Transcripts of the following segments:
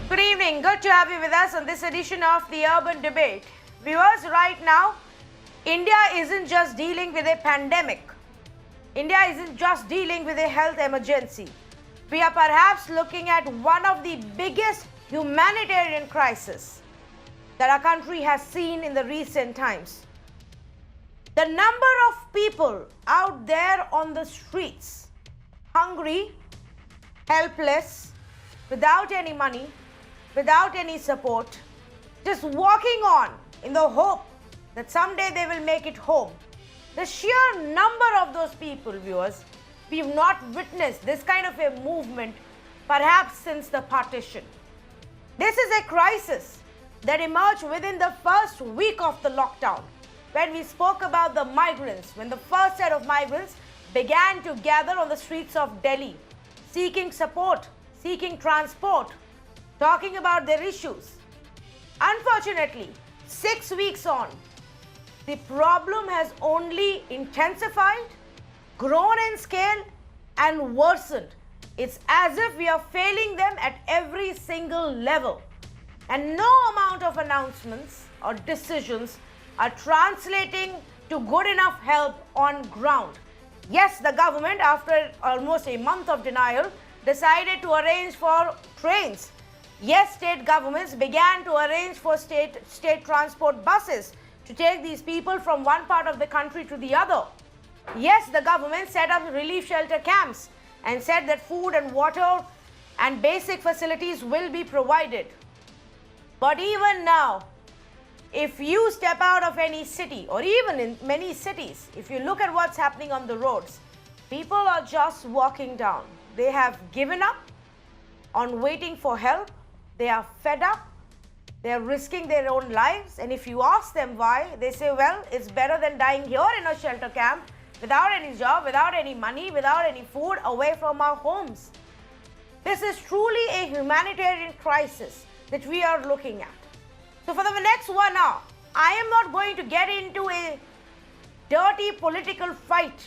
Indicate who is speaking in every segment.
Speaker 1: Good evening. Good to have you with us on this edition of the Urban Debate. Viewers, right now, India isn't just dealing with a pandemic. India isn't just dealing with a health emergency. We are perhaps looking at one of the biggest humanitarian crises that our country has seen in the recent times. The number of people out there on the streets, hungry, helpless, without any money, without any support, just walking on in the hope that someday they will make it home. The sheer number of those people, viewers, we've not witnessed this kind of a movement perhaps since the partition. This is a crisis that emerged within the first week of the lockdown, when we spoke about the migrants, when the first set of migrants began to gather on the streets of Delhi, seeking support, seeking transport, talking about their issues. Unfortunately, 6 weeks on, the problem has only intensified, grown in scale, and worsened. It's as if we are failing them at every single level. And no amount of announcements or decisions are translating to good enough help on ground. Yes, the government, after almost a month of denial, decided to arrange for trains. Yes, state governments began to arrange for state transport buses to take these people from one part of the country to the other. Yes, the government set up relief shelter camps and said that food and water and basic facilities will be provided. But even now, if you step out of any city, or even in many cities, if you look at what's happening on the roads, people are just walking down. They have given up on waiting for help. They are fed up. They are risking their own lives. And if you ask them why, they say, well, it's better than dying here in a shelter camp without any job, without any money, without any food, away from our homes. This is truly a humanitarian crisis that we are looking at. So for the next 1 hour, I am not going to get into a dirty political fight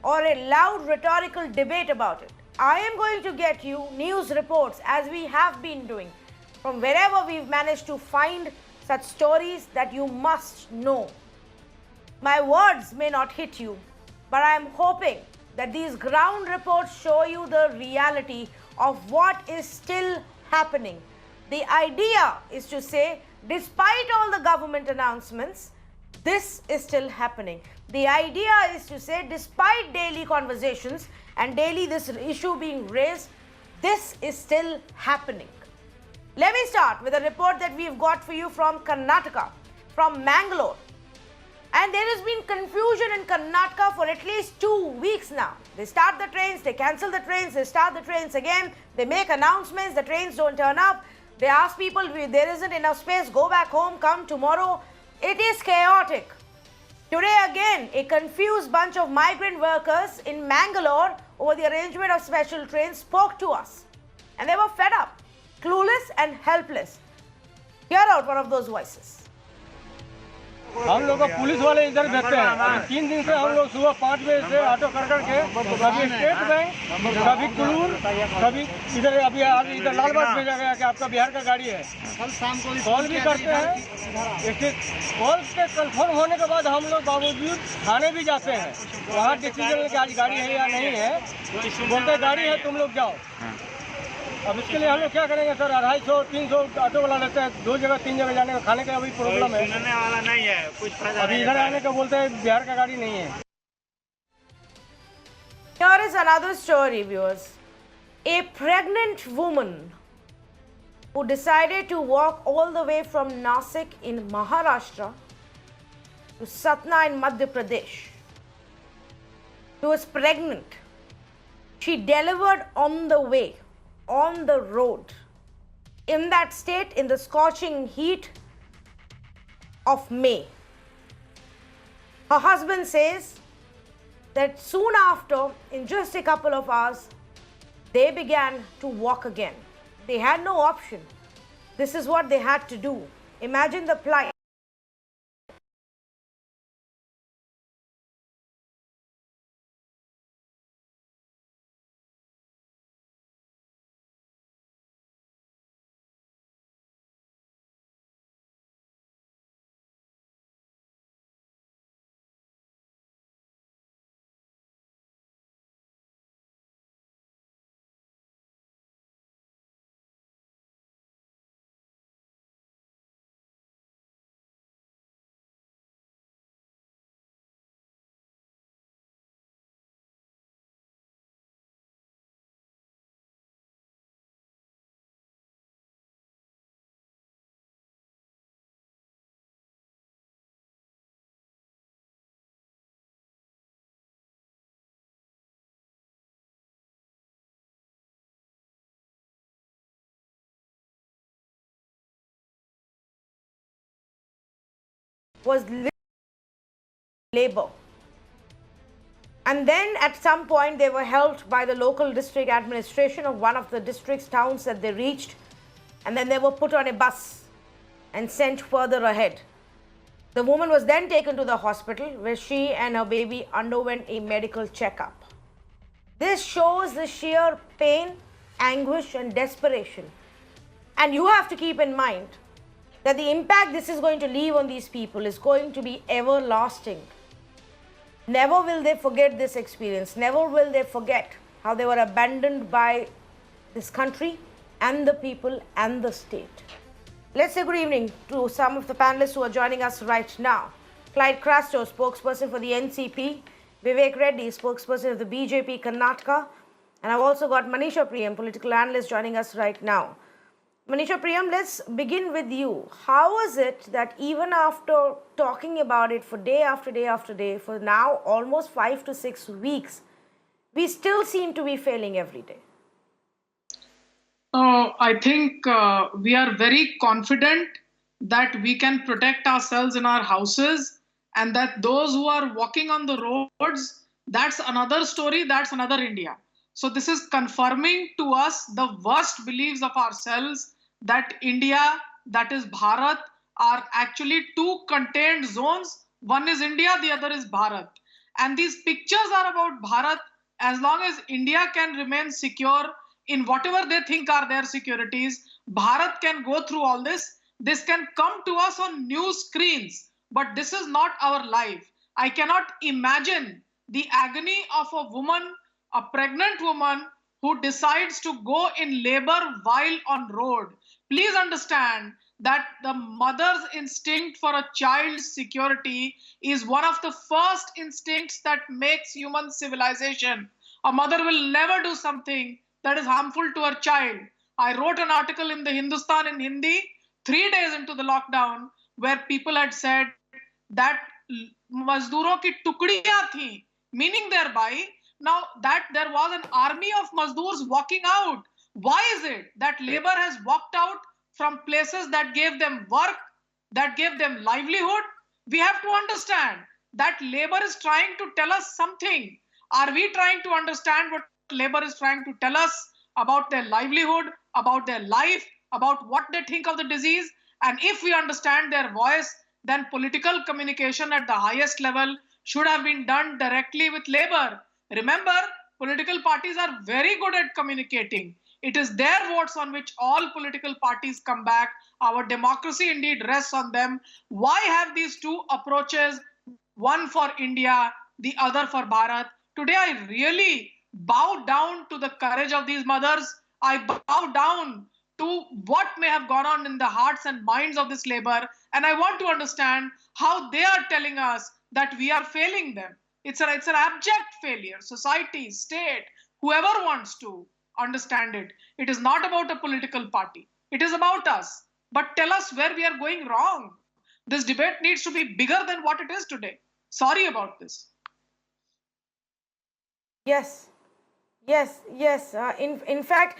Speaker 1: or a loud rhetorical debate about it. I am going to get you news reports, as we have been doing, from wherever we've managed to find such stories that you must know. My words may not hit you, but I am hoping that these ground reports show you the reality of what is still happening. The idea is to say, despite all the government announcements, this is still happening. The idea is to say, despite daily conversations and daily this issue being raised, this is still happening. Let me start with a report that we've got for you from Karnataka, from Mangalore. And there has been confusion in Karnataka for at least 2 weeks now. They start the trains, they cancel the trains, they start the trains again, they make announcements, the trains don't turn up. They ask people, there isn't enough space, go back home, come tomorrow. It is chaotic. Today again, a confused bunch of migrant workers in Mangalore over the arrangement of special trains spoke to us. And they were fed up, clueless and helpless. Hear out one of those voices.
Speaker 2: हम लोग को police वाले इधर भेजते हैं। 3 दिन से हम लोग सुबह 5 बजे से ऑटो कर करके कभी स्टेट बैंक, कभी कुलूर, कभी इधर अभी इधर लालबाग भेजा गया कि आपका बिहार का गाड़ी है। कल शाम को कॉल भी करते हैं। कॉल के कंफर्म होने के बाद हम लोग बावजूद थाने भी जाते हैं। वहाँ डिसीजन लेके आज गाड़ी है या नहीं है, बोलते हैं गाड़ी है तुम लोग जाओ। अब इसके लिए हम लोग क्या करेंगे सर? 250-300 ऑटो वाला लेते हैं, 2 जगह 3 जगह जाने का, खाने का अभी प्रॉब्लम है। सुनने वाला नहीं है, कुछ फायदा अभी इधर आने का बोलते हैं बिहार का गाड़ी नहीं है।
Speaker 1: Here is another story, viewers. A pregnant woman who decided to walk all the way from Nasik in Maharashtra to Satna in Madhya Pradesh. She was pregnant. She delivered on the way, on the road, in that state, in the scorching heat of May. Her husband says that soon after, in just a couple of hours, they began to walk again. They had no option. This is what they had to do. Imagine the plight. was labor. And then at some point they were helped by the local district administration of one of the district's towns that they reached, and then they were put on a bus and sent further ahead. The woman was then taken to the hospital where she and her baby underwent a medical checkup. This shows the sheer pain, anguish and desperation. And you have to keep in mind that the impact this is going to leave on these people is going to be everlasting. Never will they forget this experience. Never will they forget how they were abandoned by this country and the people and the state. Let's say good evening to some of the panelists who are joining us right now. Clyde Crasto, spokesperson for the NCP. Vivek Reddy, spokesperson of the BJP Karnataka. And I've also got Manisha Priyam, political analyst, joining us right now. Manisha Priyam, let's begin with you. How is it that even after talking about it for day after day after day, for now almost 5 to 6 weeks, we still seem to be failing every day?
Speaker 3: I think we are very confident that we can protect ourselves in our houses, and that those who are walking on the roads, that's another story, that's another India. So this is confirming to us the worst beliefs of ourselves, that India, that is Bharat, are actually two contained zones. One is India, the other is Bharat. And these pictures are about Bharat. As long as India can remain secure in whatever they think are their securities, Bharat can go through all this. This can come to us on news screens, but this is not our life. I cannot imagine the agony of a woman, a pregnant woman, who decides to go in labor while on road. Please understand that the mother's instinct for a child's security is one of the first instincts that makes human civilization. A mother will never do something that is harmful to her child. I wrote an article in the Hindustan in Hindi 3 days into the lockdown, where people had said that mazduron ki tukdiyan thi, meaning thereby now that there was an army of mazdoors walking out. Why is it that labor has walked out from places that gave them work, that gave them livelihood? We have to understand that labor is trying to tell us something. Are we trying to understand what labor is trying to tell us about their livelihood, about their life, about what they think of the disease? And if we understand their voice, then political communication at the highest level should have been done directly with labor. Remember, political parties are very good at communicating. It is their votes on which all political parties come back. Our democracy indeed rests on them. Why have these two approaches, one for India, the other for Bharat? Today, I really bow down to the courage of these mothers. I bow down to what may have gone on in the hearts and minds of this labor. And I want to understand how they are telling us that we are failing them. It's an abject failure. Society, state, whoever wants to understand it. It is not about a political party. It is about us. But tell us where we are going wrong. This debate needs to be bigger than what it is today. Sorry about this.
Speaker 1: Yes. In fact,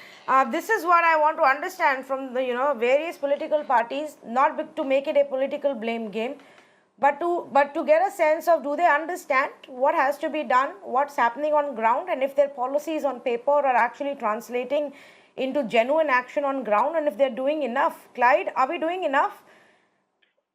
Speaker 1: this is what I want to understand from the various political parties, not to make it a political blame game, but to get a sense of, do they understand what has to be done, what's happening on ground, and if their policies on paper are actually translating into genuine action on ground, and if they're doing enough. Clyde, are we doing enough?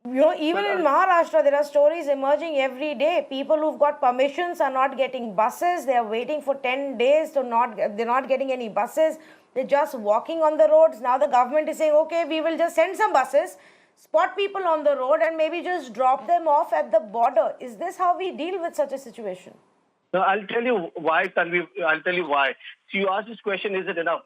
Speaker 1: Even in Maharashtra, there are stories emerging every day. People who've got permissions are not getting buses. They're waiting for 10 days they're not getting any buses. They're just walking on the roads. Now the government is saying, okay, we will just send some buses, spot people on the road, and maybe just drop them off at the border. Is this how we deal with such a situation?
Speaker 4: No, I'll tell you why, Tanvi. I'll tell you why. So you asked this question, is it enough?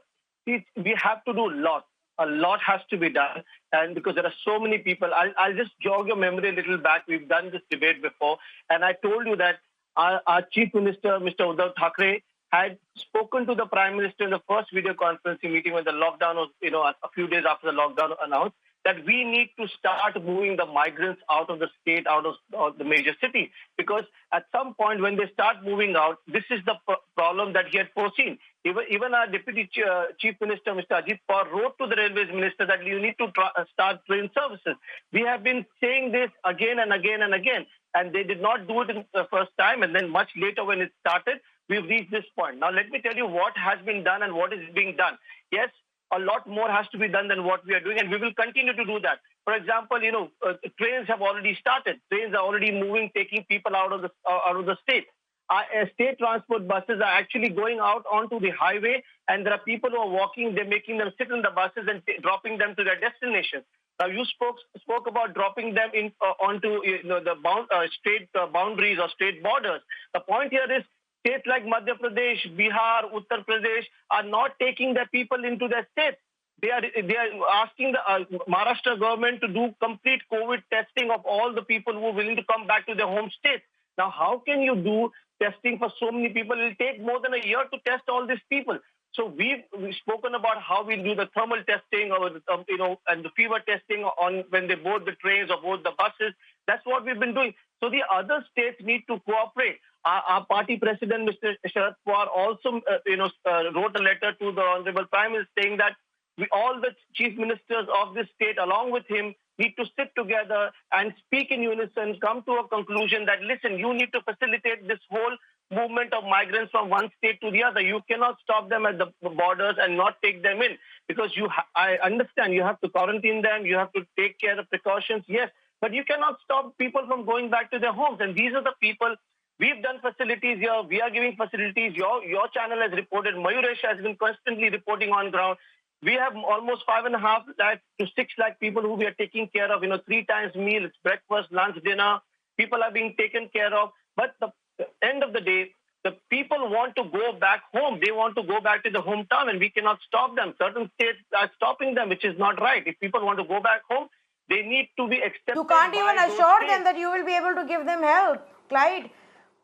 Speaker 4: See, we have to do a lot. A lot has to be done. And because there are so many people, I'll just jog your memory a little back. We've done this debate before. And I told you that our Chief Minister, Mr. Uddhav Thackeray, had spoken to the Prime Minister in the first video conferencing meeting when the lockdown was, a few days after the lockdown announced, that we need to start moving the migrants out of the state, out of the major city. Because at some point when they start moving out, this is the problem that he had foreseen. Even our Deputy Chief Minister, Mr. Ajit Pawar, wrote to the Railways Minister that you need to start train services. We have been saying this again and again and again, and they did not do it in the first time, and then much later when it started, we've reached this point. Now, let me tell you what has been done and what is being done. Yes, a lot more has to be done than what we are doing, and we will continue to do that. For example, trains have already started. Trains are already moving, taking people out of the state. State transport buses are actually going out onto the highway, and there are people who are walking. They're making them sit in the buses and dropping them to their destination. Now, you spoke about dropping them onto the state boundaries or state borders. The point here is states like Madhya Pradesh, Bihar, Uttar Pradesh are not taking their people into their states. They are asking the Maharashtra government to do complete COVID testing of all the people who are willing to come back to their home states. Now, how can you do testing for so many people? It will take more than a year to test all these people. So we've spoken about how we do the thermal testing or and the fever testing on when they board the trains or board the buses. That's what we've been doing. So the other states need to cooperate. Our party president, Mr. Sharad Pawar, also wrote a letter to the Honorable Prime Minister saying that all the chief ministers of this state, along with him, need to sit together and speak in unison, come to a conclusion that, listen, you need to facilitate this whole movement of migrants from one state to the other. You cannot stop them at the borders and not take them in, because I understand you have to quarantine them, you have to take care of precautions, yes, but you cannot stop people from going back to their homes. And these are the people. We've done facilities here. We are giving facilities. Your channel has reported. Mayuresh has been constantly reporting on ground. We have almost 5.5 lakh to 6 lakh people who we are taking care of. 3 times meal, breakfast, lunch, dinner. People are being taken care of. But the end of the day, the people want to go back home. They want to go back to the hometown, and we cannot stop them. Certain states are stopping them, which is not right. If people want to go back home, they need to be accepted.
Speaker 1: You can't even assure them that you will be able to give them help, Clyde.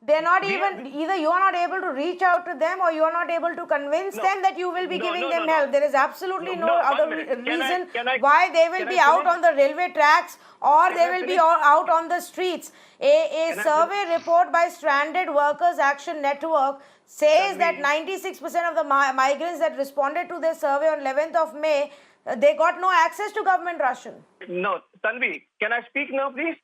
Speaker 1: They're not either you are not able to reach out to them, or you are not able to convince them that you will be giving them help. There is absolutely no other reason why they will be out on the railway tracks, or they will be out on the streets. A survey report by Stranded Workers Action Network says that 96% of the migrants that responded to their survey on 11th of May, they got no access to government ration.
Speaker 4: No, Tanvi, can I speak now, please?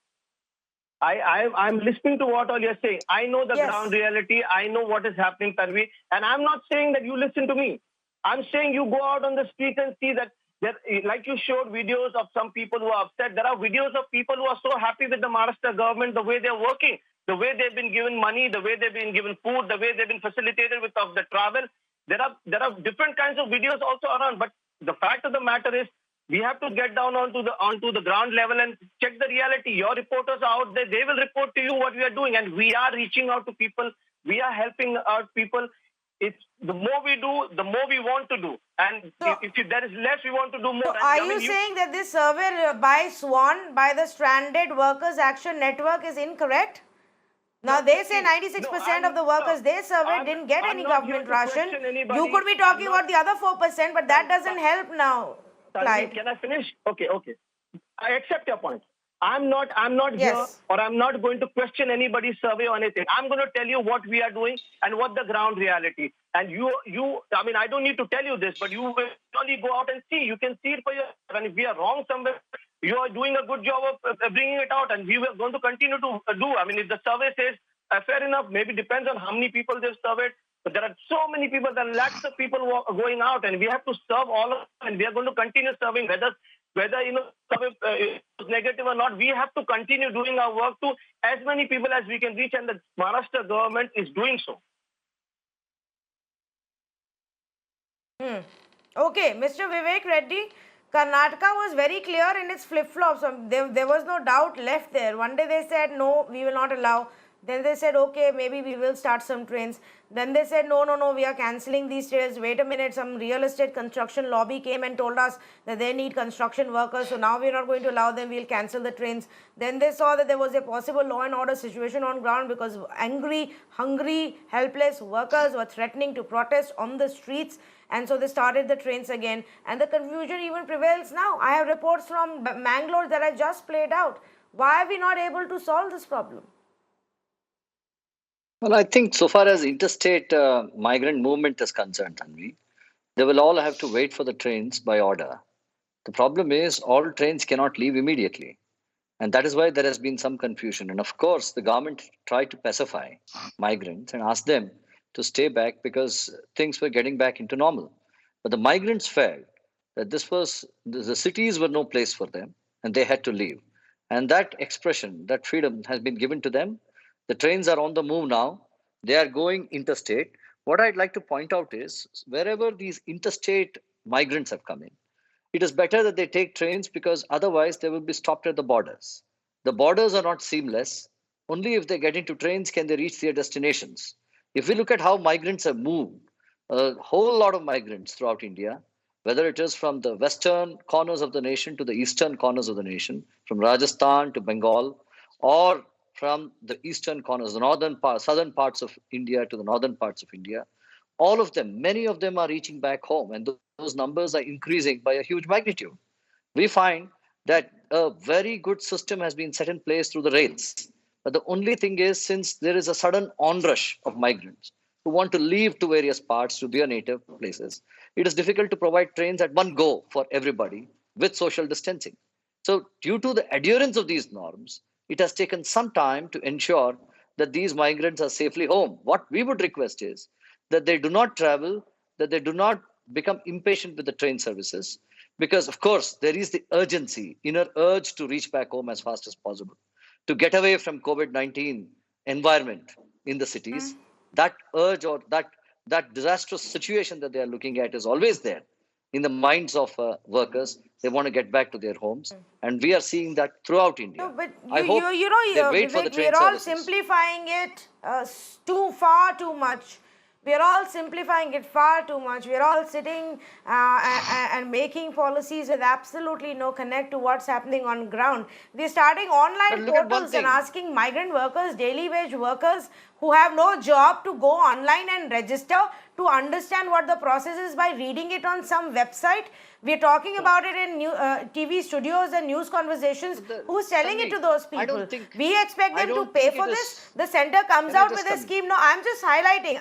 Speaker 4: I'm listening to what all you're saying. I know the ground reality. I know what is happening, Tanvi. And I'm not saying that you listen to me. I'm saying you go out on the street and see that, like you showed videos of some people who are upset. There are videos of people who are so happy with the Maharashtra government, the way they're working, the way they've been given money, the way they've been given food, the way they've been facilitated with the travel. There are different kinds of videos also around. But the fact of the matter is, we have to get down onto the ground level and check the reality. Your reporters are out there. They will report to you what we are doing. And we are reaching out to people. We are helping out people. It's the more we do, the more we want to do. And so, if there is less, we want to do more.
Speaker 1: So are you saying that this survey by SWAN, by the Stranded Workers Action Network, is incorrect? Now, they say 96% of the workers they surveyed didn't get any government ration. You could be talking about the other 4%, but that doesn't help now.
Speaker 4: Clyde. Can I finish? Okay. I accept your point. I'm not here, or I'm not going to question anybody's survey or anything. I'm going to tell you what we are doing and what the ground reality. And I don't need to tell you this, but you will only go out and see. You can see it for yourself. And if we are wrong somewhere, you are doing a good job of bringing it out, and we are going to continue to do. If the survey says, fair enough, maybe depends on how many people they've surveyed. But there are so many people, there are lakhs of people who are going out, and we have to serve all of them, and we are going to continue serving, whether survey is negative or not. We have to continue doing our work to as many people as we can reach, and the Maharashtra government is doing so.
Speaker 1: Okay, Mr. Vivek Reddy, Karnataka was very clear in its flip-flops. There was no doubt left there. One day they said, no, we will not allow. Then they said, okay, maybe we will start some trains. Then they said, no, we are cancelling these trains. Wait a minute, some real estate construction lobby came and told us that they need construction workers, so now we're not going to allow them, we'll cancel the trains. Then they saw that there was a possible law and order situation on ground because angry, hungry, helpless workers were threatening to protest on the streets, and so they started the trains again, and the confusion even prevails now. I have reports from Mangalore that I just played out. Why are we not able to solve this problem?
Speaker 5: Well, I think so far as interstate migrant movement is concerned, Tanvi, they will all have to wait for the trains by order. The problem is all trains cannot leave immediately. And that is why there has been some confusion. And of course, the government tried to pacify migrants and ask them to stay back because things were getting back into normal. But the migrants felt that the cities were no place for them and they had to leave. And that expression, that freedom has been given to them. The trains are on the move now. They are going interstate. What I'd like to point out is wherever these interstate migrants have come in, it is better that they take trains because otherwise they will be stopped at the borders. The borders are not seamless. Only if they get into trains can they reach their destinations. If we look at how migrants have moved, a whole lot of migrants throughout India, whether it is from the western corners of the nation to the eastern corners of the nation, from Rajasthan to Bengal, or from the eastern corners, the southern parts of India to the northern parts of India, all of them, many of them are reaching back home, and those numbers are increasing by a huge magnitude. We find that a very good system has been set in place through the rails. But the only thing is, since there is a sudden onrush of migrants who want to leave to various parts, to their native places, it is difficult to provide trains at one go for everybody with social distancing. So due to the adherence of these norms, it has taken some time to ensure that these migrants are safely home. What we would request is that they do not travel, that they do not become impatient with the train services, because of course there is the urgency, inner urge to reach back home as fast as possible, to get away from COVID-19 environment in the cities. That urge or that disastrous situation that they are looking at is always there in the minds of workers. They want to get back to their homes, and we are seeing that throughout India.
Speaker 1: No, but
Speaker 5: I hope they wait for the
Speaker 1: Vivek,
Speaker 5: train
Speaker 1: we're all
Speaker 5: services.
Speaker 1: simplifying it far too much. We're all simplifying it far too much. We're all sitting and making policies with absolutely no connect to what's happening on ground. We're starting online portals and asking migrant workers, daily wage workers who have no job to go online and register to understand what the process is by reading it on some website. We're talking about it in TV studios and news conversations. Who's telling it to those people? We expect them to pay for this. The center comes out with a scheme. No, I'm just highlighting.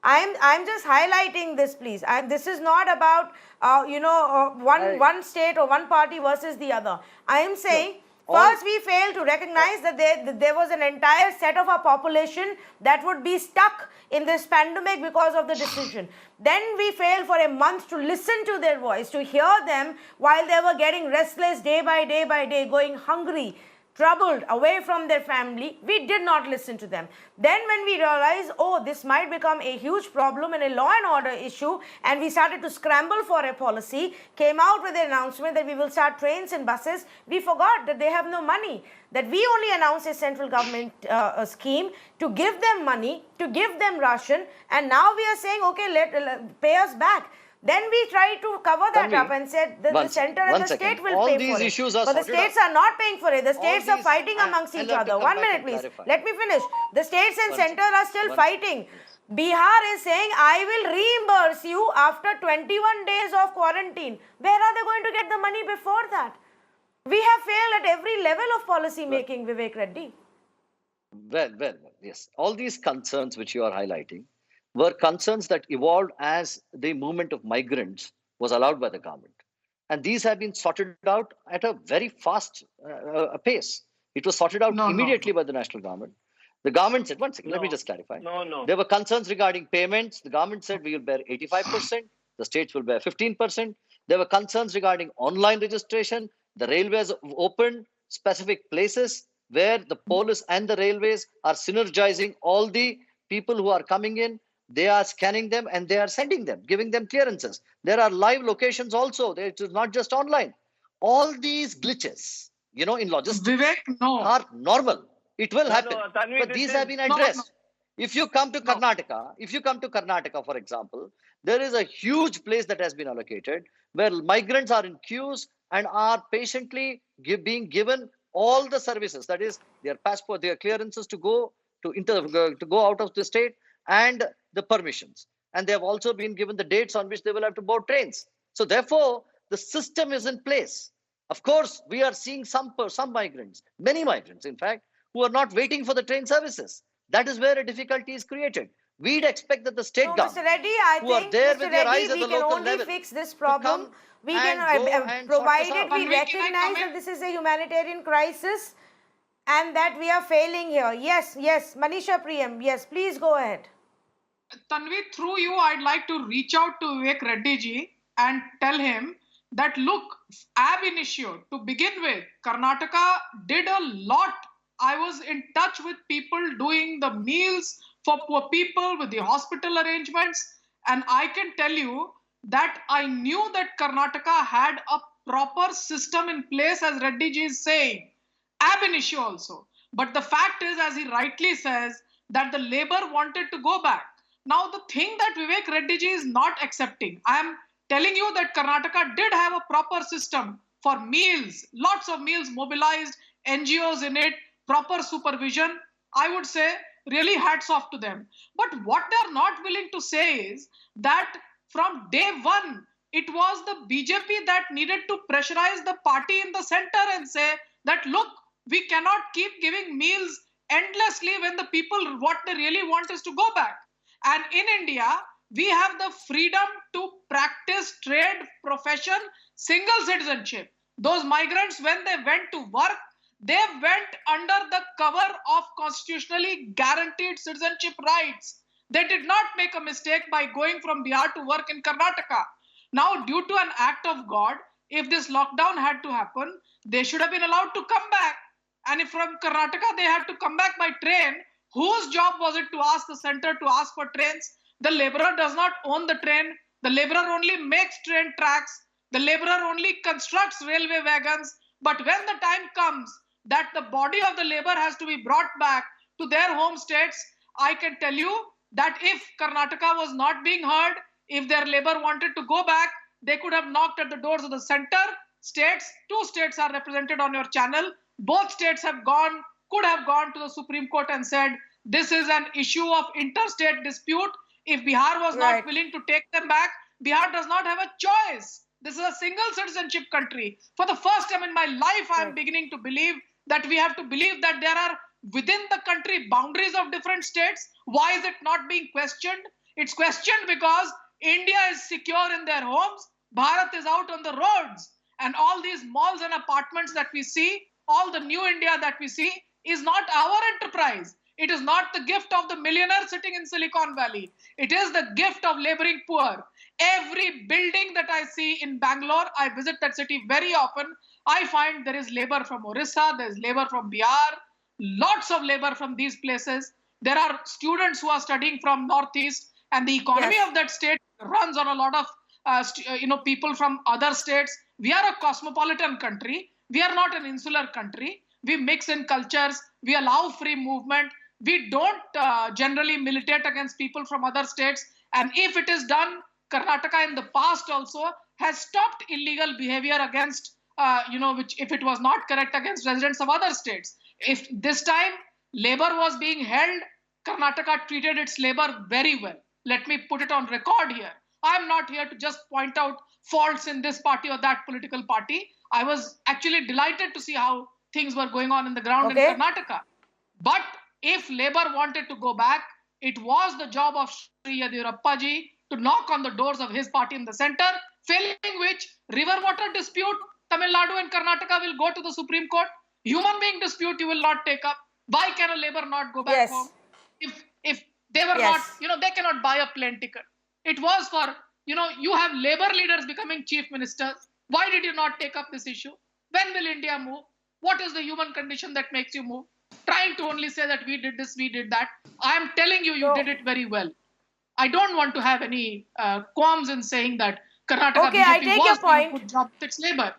Speaker 1: I'm just highlighting this, please. This is not about one state or one party versus the other. I am saying first we fail to recognize that there was an entire set of our population that would be stuck in this pandemic because of the decision. Then we failed for a month to listen to their voice, to hear them while they were getting restless day by day, going hungry, troubled, away from their family. We did not listen to them. Then when we realized, oh, this might become a huge problem and a law and order issue, and we started to scramble for a policy, came out with an announcement that we will start trains and buses, we forgot that they have no money, that we only announced a central government scheme to give them money, to give them ration, and now we are saying, okay, pay us back. Then we tried to cover that up and said that the center and the state will pay for it. But the states are not paying for it. The states are fighting amongst each other. 1 minute, please. Let me finish. The states and center are still fighting. Bihar is saying, I will reimburse you after 21 days of quarantine. Where are they going to get the money before that? We have failed at every level of policy making, Vivek Reddy.
Speaker 5: Well, yes. All these concerns which you are highlighting were concerns that evolved as the movement of migrants was allowed by the government. And these have been sorted out at a very fast pace. It was sorted out immediately by the national government. The government said, one second, let me just clarify. There were concerns regarding payments. The government said we will bear 85%. The states will bear 15%. There were concerns regarding online registration. The railways opened specific places where the police and the railways are synergizing all the people who are coming in. They are scanning them and they are sending them, giving them clearances. There are live locations also. It is not just online. All these glitches, in logistics
Speaker 3: Vivek,
Speaker 5: are normal. It will happen.
Speaker 4: Tanvi,
Speaker 5: But
Speaker 4: this
Speaker 5: these
Speaker 4: is-
Speaker 5: have been addressed. If you come to Karnataka, for example, there is a huge place that has been allocated where migrants are in queues and are patiently being given all the services. That is, their passport, their clearances to go to go out of the state, and the permissions. And they have also been given the dates on which they will have to board trains. So therefore, the system is in place. Of course, we are seeing some migrants, many migrants, in fact, who are not waiting for the train services. That is where a difficulty is created. We'd expect that the state
Speaker 1: So,
Speaker 5: government,
Speaker 1: Mr. Reddy, I
Speaker 5: who are
Speaker 1: think,
Speaker 5: there
Speaker 1: Mr.
Speaker 5: with their eyes
Speaker 1: Reddy,
Speaker 5: at the
Speaker 1: we can
Speaker 5: local
Speaker 1: only
Speaker 5: level,
Speaker 1: fix this
Speaker 5: to
Speaker 1: problem.
Speaker 5: come
Speaker 1: We
Speaker 5: and
Speaker 1: can,
Speaker 5: go and sort this
Speaker 1: provided
Speaker 5: out.
Speaker 1: we
Speaker 3: Tanvi, can I
Speaker 1: recognize
Speaker 3: come in?
Speaker 1: that this is a humanitarian crisis and that we are failing here. Yes, Manisha Priyam, yes, please go ahead.
Speaker 3: Tanvi, through you, I'd like to reach out to Vivek Reddy ji and tell him that look, ab initio, to begin with, Karnataka did a lot. I was in touch with people doing the meals for poor people with the hospital arrangements, and I can tell you that I knew that Karnataka had a proper system in place, as Reddy ji is saying, ab initio also. But the fact is, as he rightly says, that the labor wanted to go back. Now, the thing that Vivek Reddy ji is not accepting, I am telling you that Karnataka did have a proper system for meals, lots of meals mobilized, NGOs in it, proper supervision. I would say really hats off to them. But what they're not willing to say is that from day one, it was the BJP that needed to pressurize the party in the center and say that, look, we cannot keep giving meals endlessly when the people, what they really want is to go back. And in India, we have the freedom to practice trade, profession, single citizenship. Those migrants, when they went to work, they went under the cover of constitutionally guaranteed citizenship rights. They did not make a mistake by going from Bihar to work in Karnataka. Now, due to an act of God, if this lockdown had to happen, they should have been allowed to come back. And if from Karnataka they had to come back by train, whose job was it to ask the center to ask for trains? The laborer does not own the train. The laborer only makes train tracks. The laborer only constructs railway wagons. But when the time comes that the body of the labor has to be brought back to their home states, I can tell you that if Karnataka was not being heard, if their labor wanted to go back, they could have knocked at the doors of the center. States, 2 states are represented on your channel. Both states could have gone to the Supreme Court and said, this is an issue of interstate dispute. If Bihar was not willing to take them back, Bihar does not have a choice. This is a single citizenship country. For the first time in my life, I am beginning to believe that we have to believe that there are within the country boundaries of different states. Why is it not being questioned? It's questioned because India is secure in their homes. Bharat is out on the roads. And all these malls and apartments that we see, all the new India that we see, is not our enterprise. It is not the gift of the millionaire sitting in Silicon Valley. It is the gift of laboring poor. Every building that I see in Bangalore, I visit that city very often, I find there is labor from Orissa, there is labor from Bihar, lots of labor from these places. There are students who are studying from Northeast, and the economy of that state runs on a lot of people from other states. We are a cosmopolitan country. We are not an insular country. We mix in cultures. We allow free movement. We don't generally militate against people from other states. And if it is done, Karnataka in the past also has stopped illegal behavior against, which if it was not correct, against residents of other states. If this time labor was being held, Karnataka treated its labor very well. Let me put it on record here. I'm not here to just point out faults in this party or that political party. I was actually delighted to see how things were going on in the ground in Karnataka. But if labor wanted to go back, it was the job of Shri Yadurappa ji to knock on the doors of his party in the center, failing which river water dispute, Tamil Nadu and Karnataka will go to the Supreme Court. Human being dispute you will not take up. Why can a labor not go back home? If they were not, they cannot buy a plane ticket. It was for, you have labor leaders becoming chief ministers. Why did you not take up this issue? When will India move? What is the human condition that makes you move? Trying to only say that we did this, we did that. I am telling you, you did it very well. I don't want to have any qualms in saying that Karnataka BJP was doing a good job with its labor.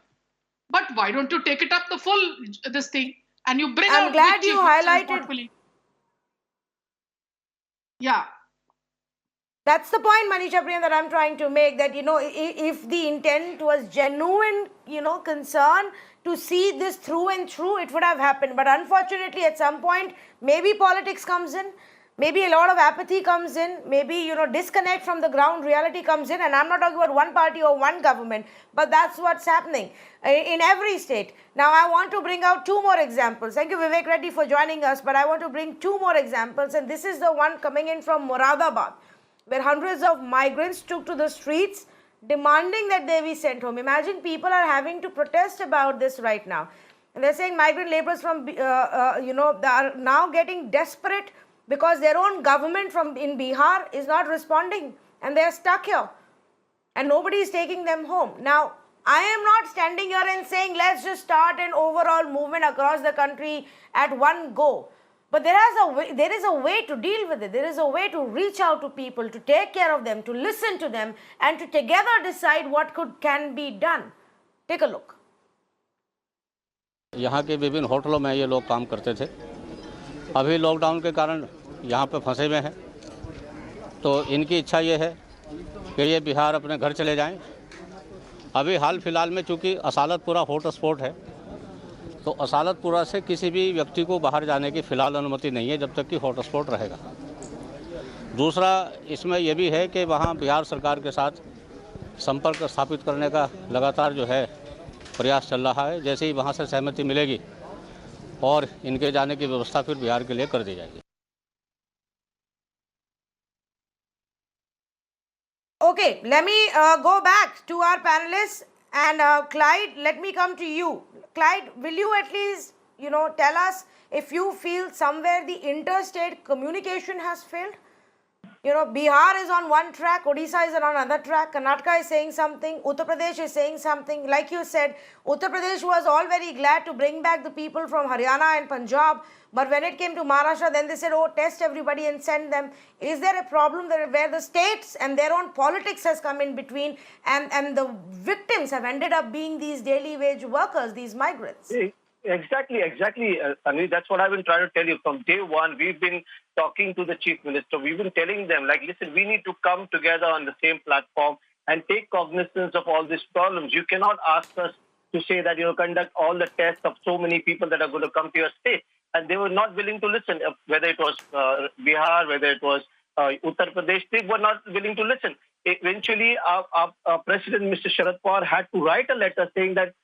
Speaker 3: But why don't you take it up the full, this thing? and you bring
Speaker 1: I'm
Speaker 3: out
Speaker 1: glad
Speaker 3: which
Speaker 1: you
Speaker 3: chief minister
Speaker 1: highlighted-
Speaker 3: thoughtfully. Yeah.
Speaker 1: That's the point, Manisha Priyan, that I'm trying to make, that, if the intent was genuine, concern to see this through and through, it would have happened. But unfortunately, at some point, maybe politics comes in, maybe a lot of apathy comes in, maybe, disconnect from the ground reality comes in. And I'm not talking about one party or one government, but that's what's happening in every state. Now, I want to bring out two more examples. Thank you, Vivek Reddy, for joining us. But I want to bring two more examples. And this is the one coming in from Moradabad, where hundreds of migrants took to the streets demanding that they be sent home. Imagine people are having to protest about this right now. And they're saying migrant laborers they are now getting desperate because their own government in Bihar is not responding and they're stuck here. And nobody is taking them home. Now, I am not standing here and saying let's just start an overall movement across the country at one go. But there is a way to deal with it. There is a way to reach out to people, to take care of them, to listen to them, and to together decide what can be done. Take a look.
Speaker 6: यहाँ के विभिन्न होटलों में ये लोग काम करते थे। अभी लॉकडाउन के कारण यहाँ पे फंसे हुए हैं, तो इनकी इच्छा ये है कि ये बिहार अपने घर चले जाएं। अभी हाल फिलहाल में चूँकि असालतपुरा हॉटस्पॉट है, तो असालतपुरा से किसी भी व्यक्ति को बाहर जाने की फ़िलहाल अनुमति नहीं है जब तक कि हॉटस्पॉट रहेगा। दूसरा इसमें यह भी है कि वहाँ बिहार सरकार के साथ संपर्क स्थापित करने का लगातार जो है प्रयास चल रहा है। जैसे ही वहाँ से सहमति मिलेगी और इनके जाने की व्यवस्था फिर बिहार के लिए कर दी जाएगी।
Speaker 1: Okay, let me go back to our panelists, and Clyde, let me come to you. Clyde, will you at least, tell us if you feel somewhere the interstate communication has failed? Bihar is on one track, Odisha is on another track, Karnataka is saying something, Uttar Pradesh is saying something. Like you said, Uttar Pradesh was all very glad to bring back the people from Haryana and Punjab, but when it came to Maharashtra, then they said, oh, test everybody and send them. Is there a problem there where the states and their own politics has come in between, and the victims have ended up being these daily wage workers, these migrants?
Speaker 4: Exactly, Tanvi. That's what I've been trying to tell you. From day one, we've been talking to the Chief Minister. We've been telling them, listen, we need to come together on the same platform and take cognizance of all these problems. You cannot ask us to say that, conduct all the tests of so many people that are going to come to your state. And they were not willing to listen, whether it was Bihar, whether it was Uttar Pradesh, they were not willing to listen. Eventually, our President, Mr. Sharad Pawar, had to write a letter saying that,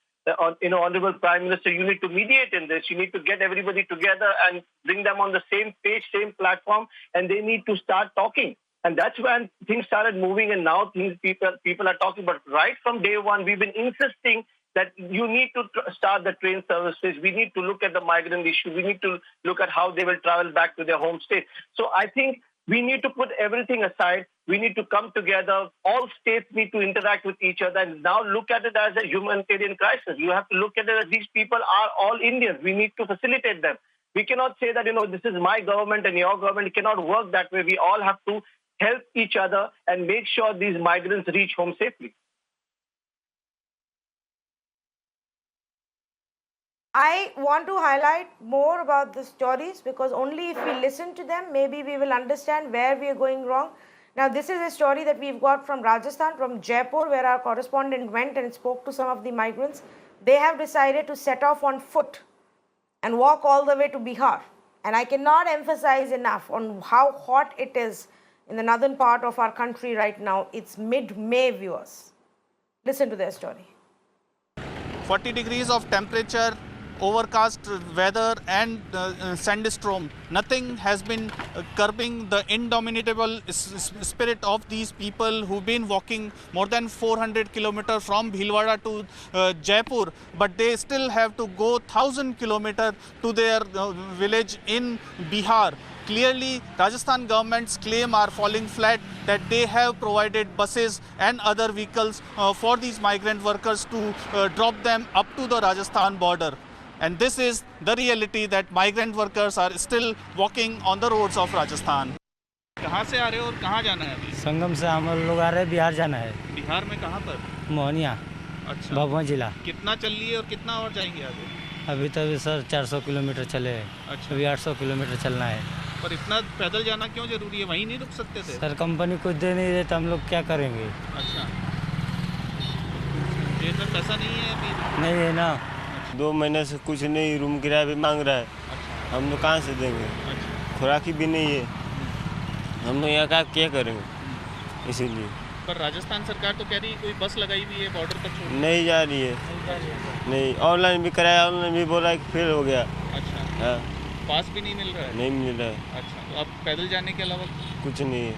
Speaker 4: Honorable Prime Minister, you need to mediate in this. You need to get everybody together and bring them on the same page, same platform, and they need to start talking. And that's when things started moving, and now people are talking. But right from day one, we've been insisting that you need to start the train services. We need to look at the migrant issue. We need to look at how they will travel back to their home state. So I think we need to put everything aside. We need to come together. All states need to interact with each other and now look at it as a humanitarian crisis. You have to look at it as these people are all Indians. We need to facilitate them. We cannot say that, this is my government and your government. It cannot work that way. We all have to help each other and make sure these migrants reach home safely.
Speaker 1: I want to highlight more about the stories, because only if we listen to them, maybe we will understand where we are going wrong. Now, this is a story that we've got from Rajasthan, from Jaipur, where our correspondent went and spoke to some of the migrants. They have decided to set off on foot and walk all the way to Bihar. And I cannot emphasize enough on how hot it is in the northern part of our country right now. It's mid-May, viewers. Listen to their story.
Speaker 7: 40 degrees of temperature, overcast weather and sandstorm. Nothing has been curbing the indomitable spirit of these people who've been walking more than 400 kilometers from Bhilwara to Jaipur, but they still have to go 1,000 kilometers to their village in Bihar. Clearly, Rajasthan government's claim are falling flat that they have provided buses and other vehicles for these migrant workers to drop them up to the Rajasthan border. And this is the reality that migrant workers are still walking on the roads of Rajasthan.
Speaker 8: कहाँ से आ रहे हो और कहाँ जाना है अभी?
Speaker 9: संगम से हम लोग आ रहे हैं, बिहार जाना है।
Speaker 8: बिहार में कहाँ पर?
Speaker 9: मोहनिया,
Speaker 8: अच्छा,
Speaker 9: भभुआ जिला।
Speaker 8: कितना चल रही है और कितना और जाएंगे आगे?
Speaker 9: अभी तो अभी सर 400 किलोमीटर चले हैं।
Speaker 8: अच्छा।
Speaker 9: अभी 800 किलोमीटर चलना है।
Speaker 8: पर इतना पैदल जाना क्यों जरूरी है? वहीं नहीं रुक सकते थे?
Speaker 9: सर कंपनी कुछ दे नहीं रही तो हम लोग क्या करेंगे?
Speaker 8: अच्छा, जेब में पैसा नहीं है अभी?
Speaker 9: नहीं है ना।
Speaker 10: 2 महीने से कुछ नहीं, रूम किराया भी मांग रहा है।
Speaker 8: अच्छा।
Speaker 10: हम लोग कहाँ से देंगे?
Speaker 8: अच्छा।
Speaker 10: खुराकी भी नहीं है, हम लोग यहाँ का क्या करेंगे? इसीलिए
Speaker 8: पर राजस्थान सरकार तो कह रही है कोई बस लगाई हुई है बॉर्डर पर छोड़।
Speaker 10: नहीं जा रही है। नहीं, ऑनलाइन भी कराया, ऑनलाइन भी बोला कि फेल हो गया।
Speaker 8: अच्छा।
Speaker 10: हाँ,
Speaker 8: पास भी नहीं मिल रहा है?
Speaker 10: नहीं मिल रहा है।
Speaker 8: अच्छा, तो अब पैदल जाने के अलावा
Speaker 10: कुछ नहीं है।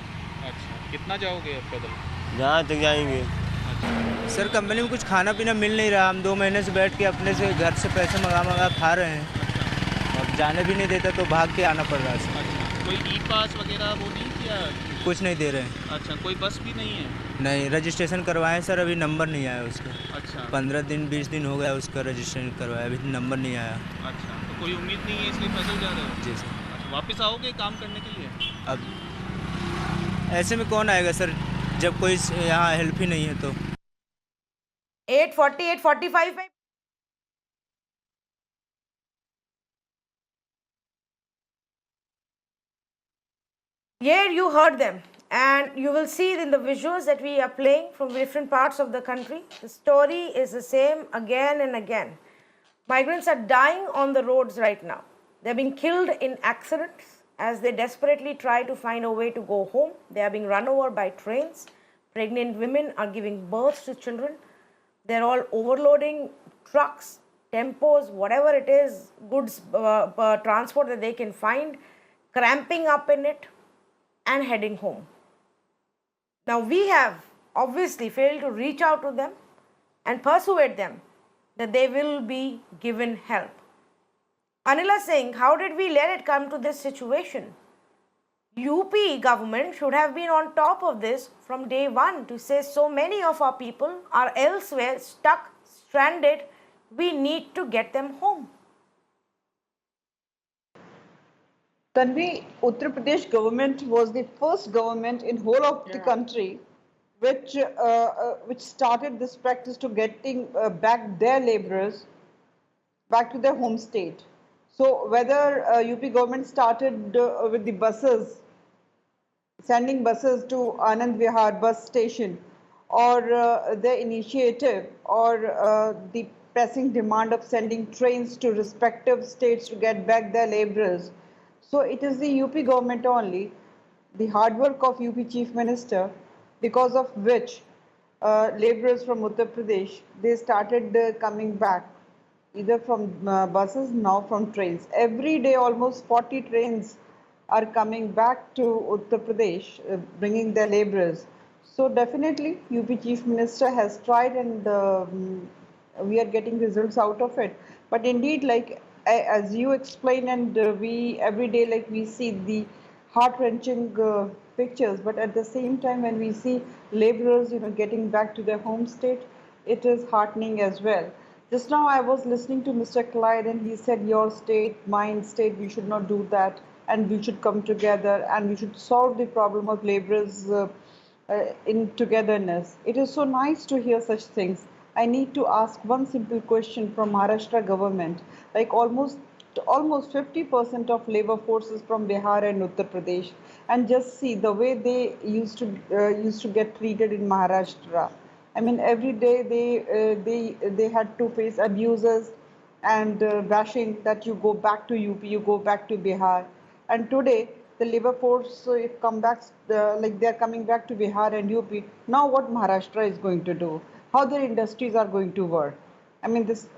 Speaker 8: अच्छा, कितना जाओगे अब पैदल?
Speaker 10: जहाँ तक जाएंगे।
Speaker 9: सर कंपनी में कुछ खाना पीना मिल नहीं रहा। हम 2 महीने से बैठ के अपने से घर से पैसे मंगा खा रहे हैं। अब जाने भी नहीं देता तो भाग के आना पड़ रहा है सर।
Speaker 8: अच्छा, कोई ई पास वगैरह वो नहीं किया?
Speaker 9: कुछ नहीं दे रहे हैं।
Speaker 8: अच्छा, कोई बस भी नहीं है?
Speaker 9: नहीं, रजिस्ट्रेशन करवाए सर, अभी नंबर नहीं आया उसका।
Speaker 8: अच्छा।
Speaker 9: 15 दिन 20 दिन हो गया उसका रजिस्ट्रेशन करवाया, अभी नंबर नहीं आया।
Speaker 8: अच्छा, तो कोई उम्मीद नहीं है इसलिए पैदल जा रहे हो?
Speaker 9: जी सर।
Speaker 8: अच्छा, वापस आओगे काम करने के लिए?
Speaker 9: अब ऐसे में कौन आएगा सर जब कोई यहाँ हेल्प ही नहीं है तो।
Speaker 1: 8:40, 8:45 में here you heard them, and you will see in the visuals that we are playing from different parts of the country. The story is the same again and again. Migrants are dying on the roads right now. They're being killed in accidents as they desperately try to find a way to go home. They are being run over by trains. Pregnant women are giving birth to children. They're all overloading trucks, tempos, whatever it is, goods transport that they can find, cramping up in it and heading home. Now we have obviously failed to reach out to them and persuade them that they will be given help. Anila Singh, how did we let it come to this situation? UP government should have been on top of this from day one to say so many of our people are elsewhere, stuck, stranded. We need to get them home.
Speaker 11: Tanvi, Uttar Pradesh government was the first government in whole of the country which started this practice to getting back their laborers back to their home state. So whether UP government started with the buses, sending buses to Anand Vihar bus station, or their initiative, or the pressing demand of sending trains to respective states to get back their laborers. So it is the UP government only, the hard work of UP Chief Minister, because of which laborers from Uttar Pradesh, they started coming back, either from buses, now from trains. Every day almost 40 trains are coming back to Uttar Pradesh, bringing their laborers. So definitely UP Chief Minister has tried, and we are getting results out of it. But indeed, like as you explain, and we every day, like we see the heart-wrenching pictures, but at the same time when we see laborers getting back to their home state, it is heartening as well. Just now I was listening to Mr. Clyde, and he said your state, mine state, we should not do that, and we should come together and we should solve the problem of laborers in togetherness. It is so nice to hear such things. I need to ask one simple question from Maharashtra government. Like almost 50% of labor force is from Bihar and Uttar Pradesh, and just see the way they used to get treated in Maharashtra. I mean, every day they had to face abuses and bashing that you go back to UP, you go back to Bihar, and today the labor force come back like they are coming back to Bihar and UP. Now what Maharashtra is going to do? How their industries are going to work? I mean, this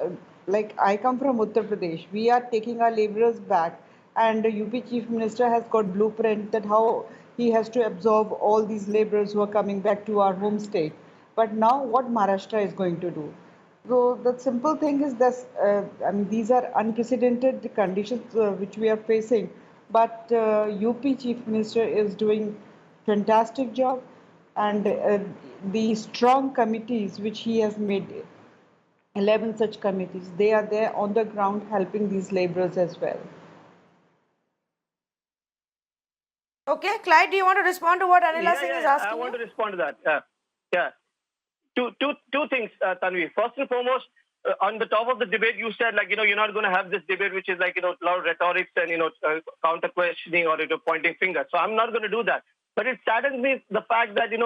Speaker 11: like I come from Uttar Pradesh. We are taking our laborers back, and the UP Chief Minister has got blueprint that how he has to absorb all these laborers who are coming back to our home state. But now what Maharashtra is going to do? So the simple thing is that I mean, these are unprecedented conditions which we are facing, but UP Chief Minister is doing fantastic job, and the strong committees which he has made, 11 such committees, they are there on the ground helping these laborers as well.
Speaker 1: Okay, Clyde, do you want to respond to what Anila Singh is asking?
Speaker 4: I want to respond to that. Two things, Tanvi. First and foremost, on the top of the debate, you said, like, you're not going to have this debate, which is like, a lot of rhetorics and, counter questioning or, pointing fingers. So I'm not going to do that. But it saddens me the fact that, in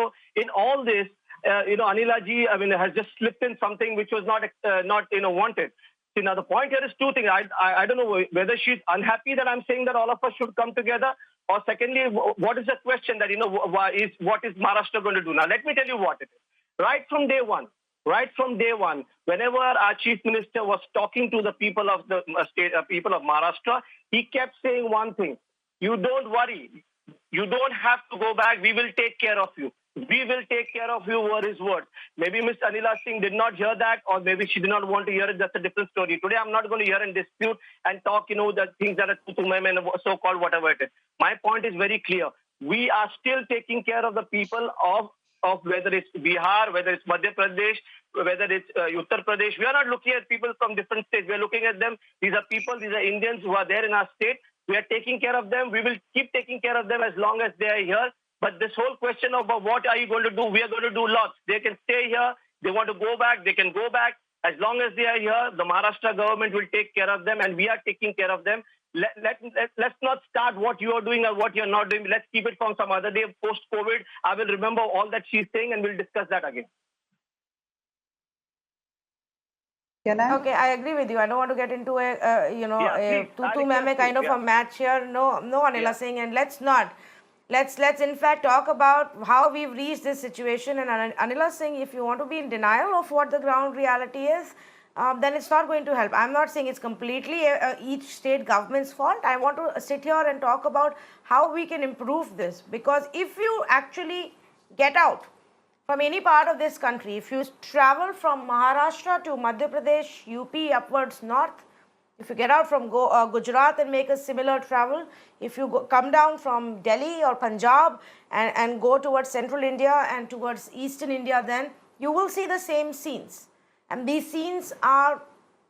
Speaker 4: all this, Anila ji, has just slipped in something which was not wanted. See, now the point here is two things. I don't know whether she's unhappy that I'm saying that all of us should come together, or secondly, what is the question that, what is Maharashtra going to do? Now, let me tell you what it is. Right from day one, whenever our chief minister was talking to the people of the people of Maharashtra, he kept saying one thing: you don't worry, you don't have to go back. We will take care of you. We will take care of you, were his words. Maybe Ms. Anila Singh did not hear that, or maybe she did not want to hear it. That's a different story. Today, I'm not going to hear and dispute and talk, the things that are to mem and so-called whatever it is. My point is very clear. We are still taking care of the people of whether it's Bihar, whether it's Madhya Pradesh, whether it's Uttar Pradesh. We are not looking at people from different states. We are looking at them. These are people, these are Indians who are there in our state. We are taking care of them. We will keep taking care of them as long as they are here. But this whole question of what are you going to do? We are going to do lots. They can stay here. They want to go back. They can go back. As long as they are here, the Maharashtra government will take care of them, and we are taking care of them. Let's not start what you are doing or what you're not doing. Let's keep it from some other day post-COVID. I will remember all that she's saying, and we'll discuss that again.
Speaker 11: Can I?
Speaker 1: Okay, I agree with you. I don't want to get into a tutu meme kind of a match here. No, Anila Singh, and let's not. Let's in fact talk about how we've reached this situation. And Anila Singh, if you want to be in denial of what the ground reality is, then it's not going to help. I'm not saying it's completely each state government's fault. I want to sit here and talk about how we can improve this. Because if you actually get out from any part of this country, if you travel from Maharashtra to Madhya Pradesh, UP, upwards north, if you get out from Gujarat and make a similar travel, if you come down from Delhi or Punjab and go towards central India and towards eastern India, then you will see the same scenes. And these scenes are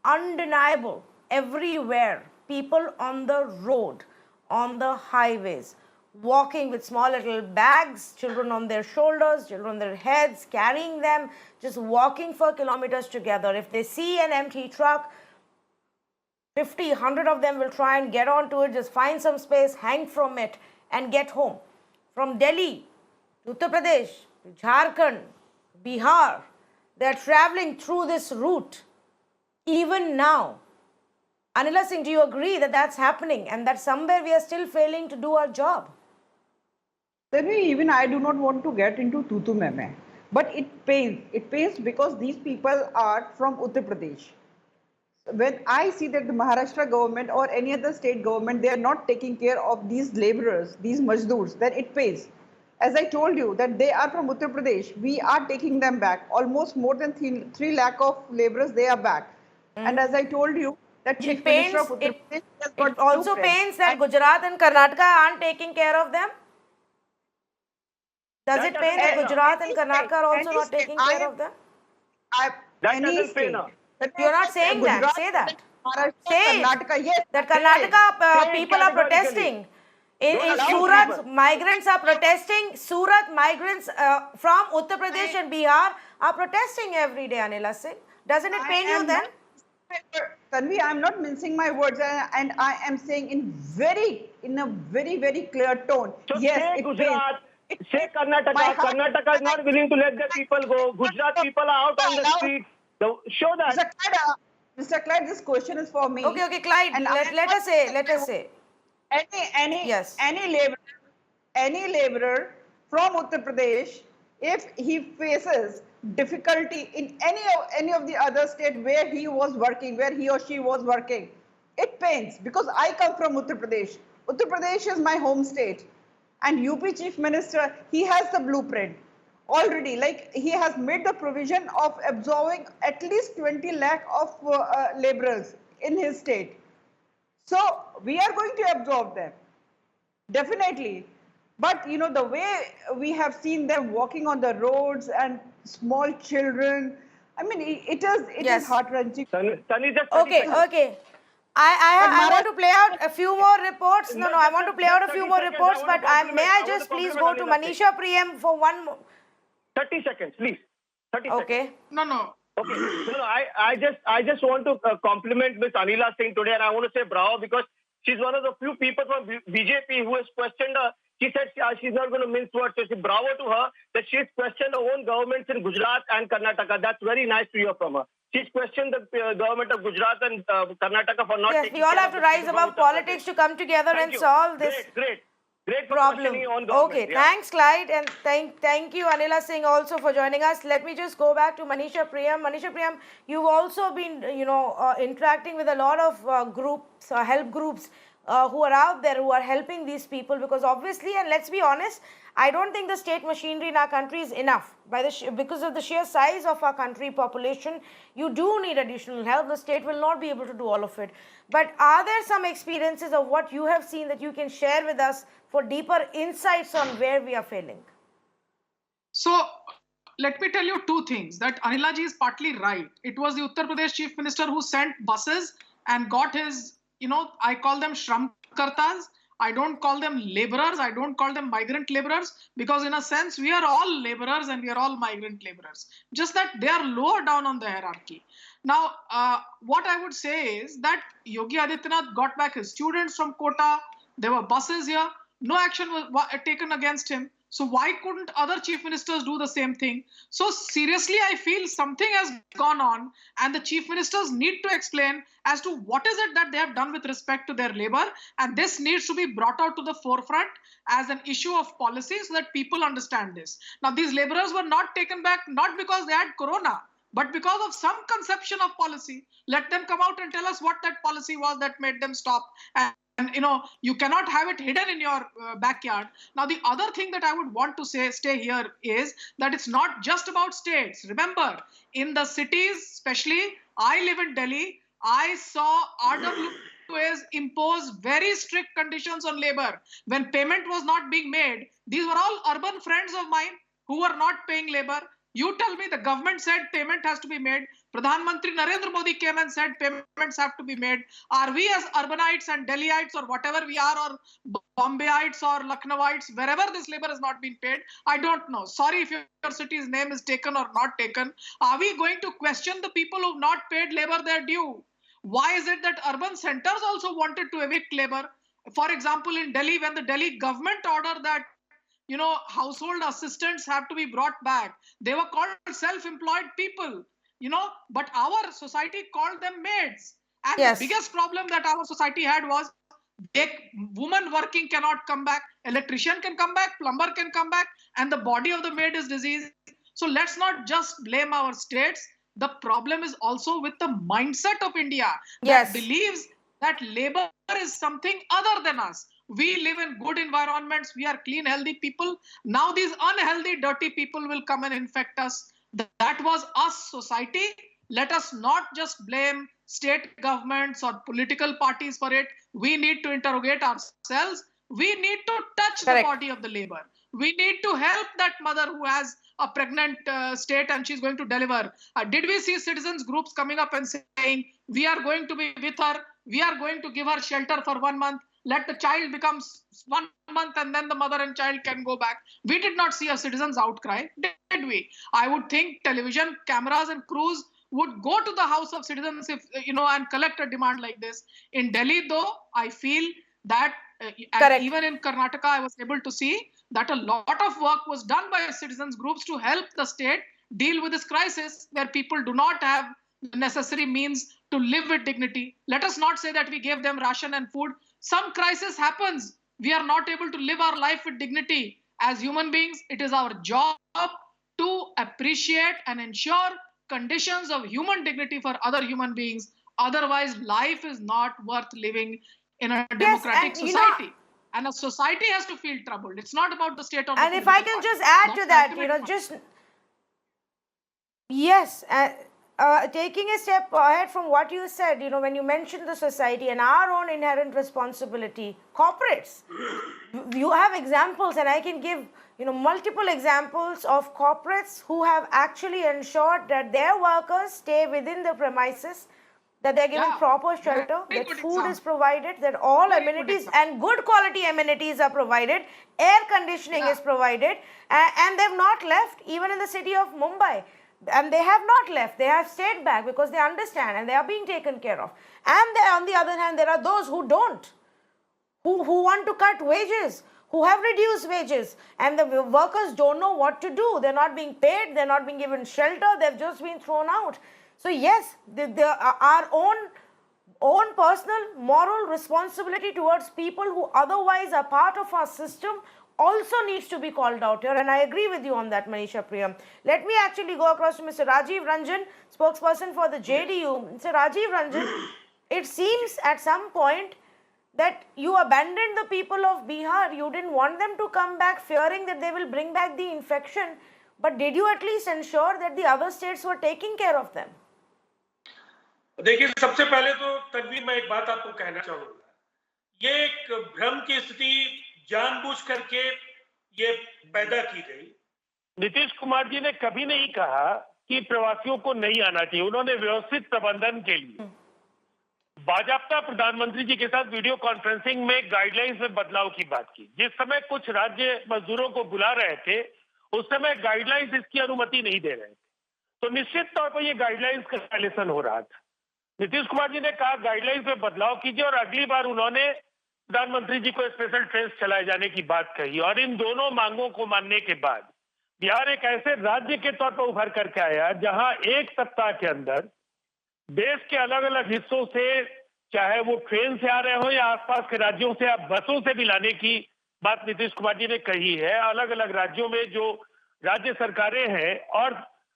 Speaker 1: undeniable everywhere. People on the road, on the highways, walking with small little bags, children on their shoulders, children on their heads, carrying them, just walking for kilometers together. If they see an empty truck, 50, 100 of them will try and get onto it, just find some space, hang from it, and get home. From Delhi to Uttar Pradesh, to Jharkhand, Bihar, they are traveling through this route even now. Anila Singh, do you agree that that's happening and that somewhere we are still failing to do our job?
Speaker 11: Even I do not want to get into tutu meme, but it pains. It pains because these people are from Uttar Pradesh. When I see that the Maharashtra government or any other state government, they are not taking care of these laborers, these mazdoors, then it pays. As I told you that they are from Uttar Pradesh, we are taking them back. Almost more than 3 lakh of laborers, they are back. And as I told you, that Chief Minister of Uttar Pradesh has got
Speaker 1: it also pains that Gujarat and Karnataka aren't taking care of them. Does it pain that Gujarat and Karnataka are also not taking care of them?
Speaker 4: That doesn't pain her.
Speaker 1: You're not saying that. Say that. Say
Speaker 11: Karnataka, yes.
Speaker 1: that Karnataka people are protesting. In Surat, migrants are protesting. Surat, migrants from Uttar Pradesh and Bihar are protesting every day, Anila Singh. Doesn't it pain you then?
Speaker 11: Tanvi, I am not mincing my words, and I am saying in a very, very clear tone.
Speaker 4: So
Speaker 11: yes,
Speaker 4: say Gujarat, say Karnataka. Karnataka is not willing to let their people go. Gujarat people are out on the streets. So show that.
Speaker 11: Mr. Clyde, this question is for me.
Speaker 1: Okay, Clyde. And let us say.
Speaker 11: Any laborer from Uttar Pradesh, if he faces difficulty in any of the other state where he was working, where he or she was working, it pains because I come from Uttar Pradesh. Uttar Pradesh is my home state, and UP Chief Minister, he has the blueprint already. Like, he has made the provision of absorbing at least 20 lakh of laborers in his state. So we are going to absorb them, definitely. But the way we have seen them walking on the roads and small children, I mean, it is heart-wrenching.
Speaker 1: Okay. I want to play out a few more reports. No, I want to play out a few more reports, but may I just please go to Manisha Priyam for 1 more?
Speaker 4: 30 seconds, please. 30
Speaker 1: okay.
Speaker 4: seconds.
Speaker 3: No.
Speaker 4: Okay. No, I just want to compliment Miss Anila Singh today, and I want to say bravo because she's one of the few people from BJP who has questioned her. She said she's not going to mince words. So bravo to her that she's questioned her own governments in Gujarat and Karnataka. That's very nice to hear from her. She's questioned the government of Gujarat and Karnataka for not.
Speaker 1: Yes,
Speaker 4: taking
Speaker 1: we all
Speaker 4: care
Speaker 1: have
Speaker 4: of
Speaker 1: to rise above politics to come together and solve this.
Speaker 4: Great for
Speaker 1: problem.
Speaker 4: questioning your own government.
Speaker 1: Okay, thanks Clyde, and thank you Anila Singh also for joining us. Let me just go back to Manisha Priyam. Manisha Priyam, you've also been interacting with a lot of groups, help groups who are out there who are helping these people, because obviously, and let's be honest, I don't think the state machinery in our country is enough because of the sheer size of our country population. You do need additional help. The state will not be able to do all of it. But are there some experiences of what you have seen that you can share with us for deeper insights on where we are failing?
Speaker 3: So let me tell you two things. That Anila ji is partly right. It was the Uttar Pradesh Chief Minister who sent buses and got his, I call them Shram Kartas. I don't call them laborers. I don't call them migrant laborers, because in a sense, we are all laborers and we are all migrant laborers. Just that they are lower down on the hierarchy. Now, what I would say is that Yogi Adityanath got back his students from Kota. There were buses here. No action was taken against him. So why couldn't other chief ministers do the same thing? So seriously, I feel something has gone on and the chief ministers need to explain as to what is it that they have done with respect to their labor. And this needs to be brought out to the forefront as an issue of policy so that people understand this. Now, these laborers were not taken back, not because they had corona, but because of some conception of policy. Let them come out and tell us what that policy was that made them stop. And you cannot have it hidden in your backyard. Now, the other thing that I would want to stay here is that it's not just about states. Remember, in the cities, especially, I live in Delhi, I saw RWAs impose very strict conditions on labor. When payment was not being made, these were all urban friends of mine who were not paying labor. You tell me, the government said payment has to be made. Pradhan Mantri Narendra Modi came and said payments have to be made. Are we as urbanites and Delhiites or whatever we are, or Bombayites or Lucknowites, wherever this labor has not been paid? I don't know. Sorry if your city's name is taken or not taken. Are we going to question the people who have not paid labor their due? Why is it that urban centers also wanted to evict labor? For example, in Delhi, when the Delhi government ordered that household assistants have to be brought back, they were called self-employed people, but our society called them maids. And the biggest problem that our society had was woman working cannot come back, electrician can come back, plumber can come back, and the body of the maid is diseased. So let's not just blame our states. The problem is also with the mindset of India that believes that labor is something other than us. We live in good environments. We are clean, healthy people. Now these unhealthy, dirty people will come and infect us. That was us, society. Let us not just blame state governments or political parties for it. We need to interrogate ourselves. We need to touch the body of the labor. We need to help that mother who has a pregnant state and she's going to deliver. Did we see citizens groups coming up and saying, we are going to be with her, we are going to give her shelter for 1 month, let the child become 1 month and then the mother and child can go back? We did not see a citizens outcry, did we? I would think television cameras and crews would go to the house of citizens if and collect a demand like this. In Delhi, though, I feel that and even in Karnataka, I was able to see that a lot of work was done by citizens groups to help the state deal with this crisis where people do not have the necessary means to live with dignity. Let us not say that we gave them ration and food. Some crisis happens. We are not able to live our life with dignity. As human beings, it is our job to appreciate and ensure conditions of human dignity for other human beings. Otherwise, life is not worth living in a democratic society. And a society has to feel troubled. It's not about the state or the
Speaker 1: if I can just add to that, taking a step ahead from what you said, when you mentioned the society and our own inherent responsibility, corporates, you have examples, and I can give multiple examples of corporates who have actually ensured that their workers stay within the premises, that they're given proper shelter, that food is provided, that all amenities and good quality amenities are provided, air conditioning is provided, and they've not left, even in the city of Mumbai. and they have not left. They have stayed back because they understand and they are being taken care of. And on the other hand, there are those who don't, who want to cut wages, who have reduced wages, and the workers don't know what to do. They're not being paid, they're not being given shelter, they've just been thrown out. So yes, our own personal moral responsibility towards people who otherwise are part of our system also needs to be called out here, and I agree with you on that, Manisha Priyam. Let me actually go across to Mr. Rajiv Ranjan, spokesperson for the JDU. Mr. Rajiv Ranjan, it seems at some point that you abandoned the people of Bihar. You didn't want them to come back, fearing that they will bring back the infection. But did you at least ensure that the other states were taking care of them?
Speaker 12: देखिए, सबसे पहले तो तन्वी मैं एक बात आपको कहना चाहूंगा, ये एक भ्रम की स्थिति जानबूझ करके ये पैदा की गई।
Speaker 13: नीतीश कुमार जी ने कभी नहीं कहा कि प्रवासियों को नहीं आना चाहिए। उन्होंने व्यवस्थित प्रबंधन के लिए बाजाप्ता प्रधानमंत्री जी के साथ वीडियो कॉन्फ्रेंसिंग में गाइडलाइंस में बदलाव की बात की। जिस समय कुछ राज्य मजदूरों को बुला रहे थे, उस समय गाइडलाइंस इसकी अनुमति नहीं दे रहे थे, तो निश्चित तौर पर यह गाइडलाइंस का वायलेशन हो रहा था। नीतीश कुमार जी ने कहा गाइडलाइंस में बदलाव कीजिए, और अगली बार उन्होंने प्रधानमंत्री जी को स्पेशल ट्रेन चलाए जाने की बात कही। और इन दोनों मांगों को मानने के बाद बिहार एक ऐसे राज्य के तौर पर उभर करके आया जहां एक सप्ताह के अंदर देश के अलग अलग हिस्सों से, चाहे वो ट्रेन से आ रहे हो या आसपास के राज्यों से, आप बसों से भी लाने की बात नीतीश कुमार जी ने कही है। अलग अलग राज्यों में जो राज्य सरकारें हैं और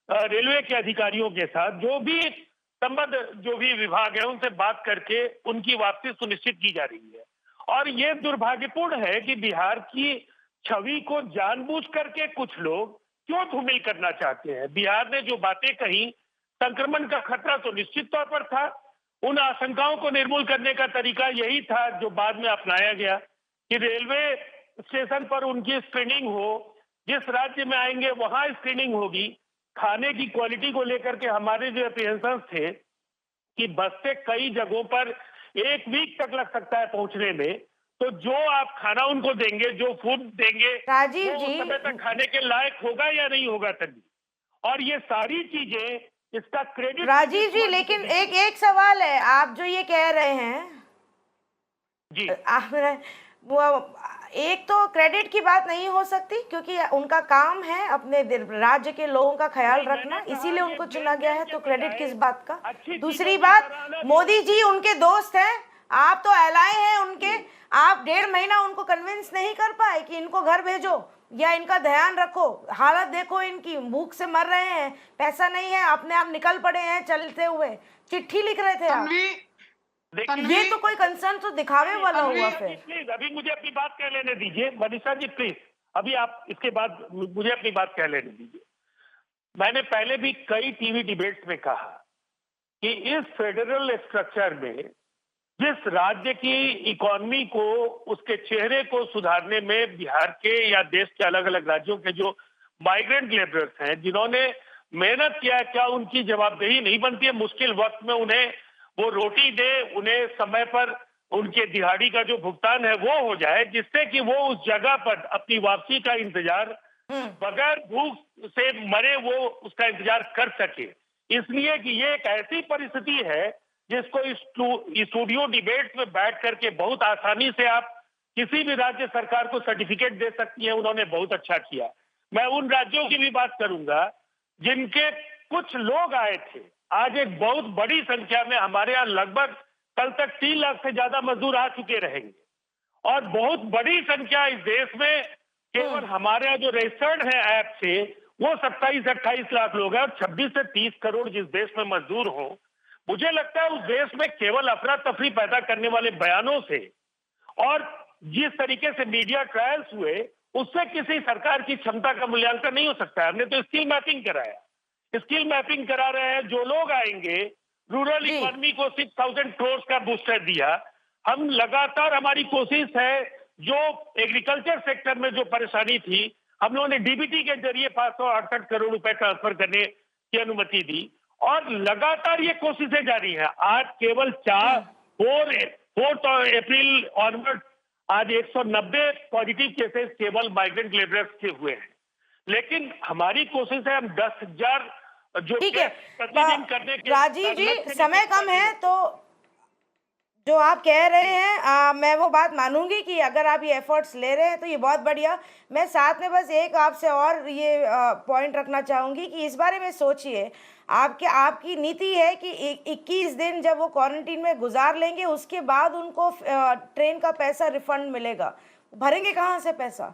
Speaker 13: रेलवे के अधिकारियों के साथ जो भी संबद्ध जो भी विभाग है उनसे बात करके उनकी वापसी सुनिश्चित की जा रही है। और ये दुर्भाग्यपूर्ण है कि बिहार की छवि को जानबूझ करके कुछ लोग क्यों धूमिल करना चाहते हैं। बिहार ने जो बातें कही, संक्रमण का खतरा तो निश्चित तौर पर था, उन आशंकाओं को निर्मूल करने का तरीका यही था जो बाद में अपनाया गया कि रेलवे स्टेशन पर उनकी स्क्रीनिंग हो, जिस राज्य में आएंगे वहां स्क्रीनिंग होगी। खाने की क्वालिटी को लेकर के हमारे जो एप्रीहेंशंस थे कि बस से कई जगहों पर 1 वीक तक लग सकता है पहुंचने में, तो जो आप खाना उनको देंगे, जो फूड देंगे,
Speaker 1: राजीव जी,
Speaker 13: उस समय तक खाने के लायक होगा या नहीं होगा तभी। और ये सारी चीजें, इसका क्रेडिट
Speaker 1: राजीव जी, लेकिन एक सवाल है, आप जो ये कह रहे हैं
Speaker 13: जी,
Speaker 1: एक तो क्रेडिट की बात नहीं हो सकती क्योंकि उनका काम है अपने राज्य के लोगों का ख्याल रखना, इसीलिए उनको चुना गया है, तो क्रेडिट किस बात का। दूसरी बात, मोदी जी उनके दोस्त हैं, आप तो एलाय हैं उनके, आप 1.5 महीना उनको कन्विंस नहीं कर पाए कि इनको घर भेजो या इनका ध्यान रखो। हालत देखो इनकी, भूख से मर रहे हैं, पैसा नहीं है, अपने आप निकल पड़े हैं चलते हुए, चिट्ठी लिख रहे थे आप। ये तो कोई कंसर्न तो दिखावे वाला हुआ। फिर
Speaker 13: प्लीज अभी मुझे अपनी बात कह लेने दीजिए, मनीषा जी प्लीज, अभी आप इसके बाद मुझे अपनी बात कह लेने दीजिए। मैंने पहले भी कई टीवी डिबेट्स में कहा कि इस फेडरल स्ट्रक्चर में जिस राज्य की इकोनॉमी को, उसके चेहरे को सुधारने में बिहार के या देश के अलग अलग राज्यों के जो माइग्रेंट लेबरर्स हैं, जिन्होंने मेहनत किया, क्या उनकी जवाबदेही नहीं बनती है मुश्किल वक्त में उन्हें वो रोटी दे, उन्हें समय पर उनके दिहाड़ी का जो भुगतान है वो हो जाए, जिससे कि वो उस जगह पर अपनी वापसी का इंतजार बगैर भूख से मरे वो उसका इंतजार कर सके। इसलिए कि ये एक ऐसी परिस्थिति है जिसको इस स्टूडियो डिबेट्स में बैठ करके बहुत आसानी से आप किसी भी राज्य सरकार को सर्टिफिकेट दे सकती है। उन्होंने बहुत अच्छा किया। मैं उन राज्यों की भी बात करूंगा जिनके कुछ लोग आए थे। आज एक बहुत बड़ी संख्या में हमारे यहाँ लगभग कल तक 3 लाख से ज्यादा मजदूर आ चुके रहेंगे, और बहुत बड़ी संख्या इस देश में केवल हमारे यहाँ जो रजिस्टर्ड है ऐप से वो 27-28 लाख लोग हैं, और 26 से 30 करोड़ जिस देश में मजदूर हो। मुझे लगता है उस देश में केवल अफरा तफरी पैदा करने वाले बयानों से और जिस तरीके से मीडिया ट्रायल्स हुए उससे किसी सरकार की क्षमता का मूल्यांकन नहीं हो सकता है। हमने तो स्किल मैपिंग कराया, स्किल मैपिंग करा रहे हैं। जो लोग आएंगे, रूरल इकोनॉमी को 6,000 करोड़ का बूस्टर दिया। हम लगातार, हमारी कोशिश है जो एग्रीकल्चर सेक्टर में जो परेशानी थी, हम लोगों ने डीबीटी के जरिए 568 करोड़ रुपए ट्रांसफर करने की अनुमति दी, और लगातार ये कोशिशें जारी है। आज केवल 4 अप्रैल ऑनवर्ड आज 190 पॉजिटिव केसेस केवल माइग्रेंट लेबरर्स के हुए हैं। लेकिन हमारी कोशिश है हम 10,000 जो
Speaker 1: ठीक है
Speaker 13: प्रतिदिन करने के
Speaker 1: राजीव जी,
Speaker 13: लक्ष्य
Speaker 1: समय कम है तो जो आप कह रहे हैं मैं वो बात मानूंगी कि अगर आप ये एफर्ट्स ले रहे हैं तो ये बहुत बढ़िया। मैं साथ में बस एक आपसे और ये पॉइंट रखना चाहूंगी कि इस बारे में सोचिए, आपकी नीति है कि 21 दिन जब वो क्वारंटीन में गुजार लेंगे उसके बाद उनको ट्रेन का पैसा रिफंड मिलेगा। भरेंगे कहाँ से पैसा?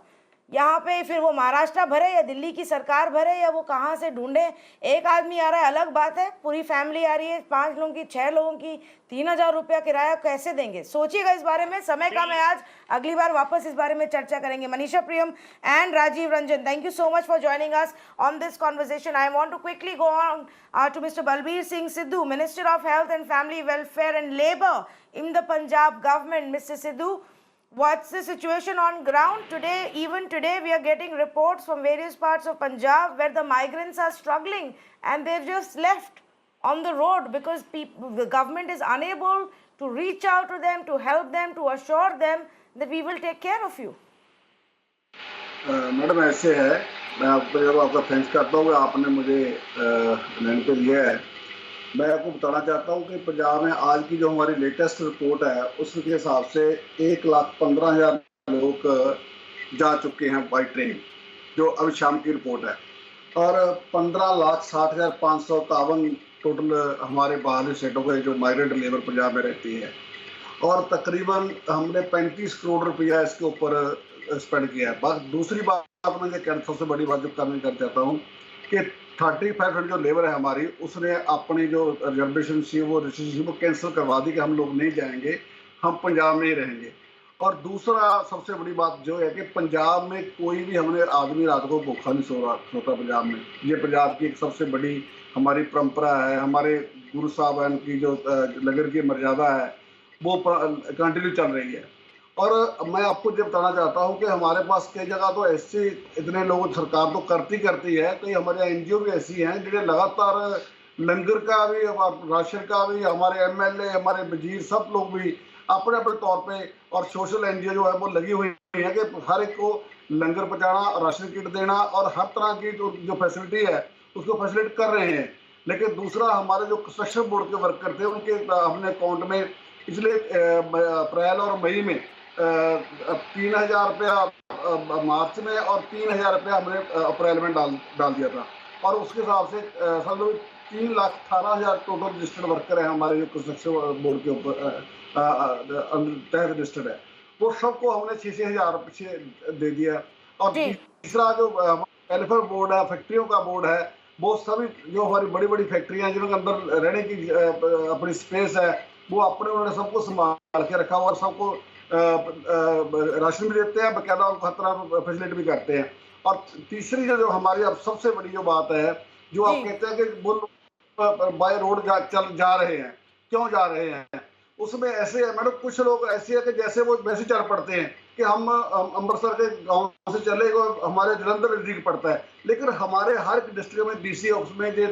Speaker 1: यहाँ पे फिर वो महाराष्ट्र भरे या दिल्ली की सरकार भरे या वो कहाँ से ढूंढे? एक आदमी आ रहा है अलग बात है, पूरी फैमिली आ रही है, 5 लोगों की, 6 लोगों की, 3000 रुपया किराया कैसे देंगे? सोचिएगा इस बारे में। समय कम है आज, अगली बार वापस इस बारे में चर्चा करेंगे। Manisha Priyam and Rajiv Ranjan, thank you so much for joining us on this conversation. I want to quickly go on to Mr. Balbir Singh Sidhu, Minister of Health and Family Welfare and Labour in the Punjab government. Mr. Sidhu, what's the situation on ground today? Even today we are getting reports from various parts of Punjab where the migrants are struggling and they've just left on the road because the government is unable to reach out to them, to help them, to assure them that we will take care of you.
Speaker 14: Madam ऐसे है, मैं आपका thanks करता हूँ कि आपने मुझे line पे लिया है। मैं आपको बताना चाहता हूँ कि पंजाब में आज की जो हमारी लेटेस्ट रिपोर्ट है उसके हिसाब से 1,15,000 लोग जा चुके हैं बाई ट्रेन, जो अभी शाम की रिपोर्ट है, और 15,60,551 टोटल हमारे बाहरी स्टेटों के जो माइग्रेंट लेबर पंजाब में रहती है, और तकरीबन हमने 35 करोड़ रुपया इसके ऊपर स्पेंड किया है। बात दूसरी बात मैं ये कहना, सबसे बड़ी बात जो करना चाहता हूँ कि 35% जो लेबर है हमारी, उसने अपनी जो रिजर्वेशन थी वो रजिस्ट्रेशन वो कैंसिल करवा दी कि हम लोग नहीं जाएंगे, हम पंजाब में ही रहेंगे। और दूसरा सबसे बड़ी बात जो है कि पंजाब में कोई भी हमने आदमी रात को भूखा नहीं सोता पंजाब में। ये पंजाब की एक सबसे बड़ी हमारी परंपरा है, हमारे गुरु साहब की जो लंगर की मर्यादा है वो कंटिन्यू चल रही है। और मैं आपको ये बताना चाहता हूँ कि हमारे पास कई जगह तो ऐसे इतने लोग सरकार तो करती है, कई हमारे एनजीओ भी ऐसी हैं जिन्हें लगातार लंगर का भी, राशन का भी, हमारे एमएलए, हमारे वजीर, सब लोग भी अपने अपने तौर पे और सोशल एनजीओ जो है वो लगी हुई है कि हर एक को लंगर पहुँचाना, राशन किट देना और हर तरह की जो फैसिलिटी है उसको फैसिलिटेट कर रहे हैं। लेकिन दूसरा हमारे जो कंस्ट्रक्शन बोर्ड के वर्कर थे उनके हमने अकाउंट में पिछले अप्रैल और मई में 3,000 रुपया मार्च में और 3,000 रुपया हमने अप्रैल में डाल दिया था, और उसके हिसाब से समझो 3,18,000 टोटल रजिस्टर्ड वर्कर हैं हमारे जो कंस्ट्रक्शन बोर्ड के ऊपर तहत रजिस्टर्ड है, वो सबको हमने 6,000 रुपये दे दिया। और तीसरा जो वेलफेयर बोर्ड है, फैक्ट्रियों का बोर्ड है, वो सभी जो हमारी बड़ी बड़ी फैक्ट्रियाँ हैं जिनके अंदर रहने की अपनी स्पेस है, वो अपने उन्होंने सबको संभाल के रखा हुआ और सबको राशन भी देते हैं, बकायदा हर तरह फैसिलिटी भी करते हैं। और तीसरी जो हमारी अब सबसे बड़ी जो बात है, जो आप कहते हैं कि वो बाय रोड जा रहे हैं, क्यों जा रहे हैं, उसमें ऐसे है मैडम, कुछ लोग ऐसे है कि जैसे वो वैसे चल पड़ते हैं कि हम अमृतसर के गांव से चले गए, हमारे जलंधर डिस्ट्रिक्ट पड़ता है, लेकिन हमारे हर डिस्ट्रिक्ट में डीसी ऑफिस में जो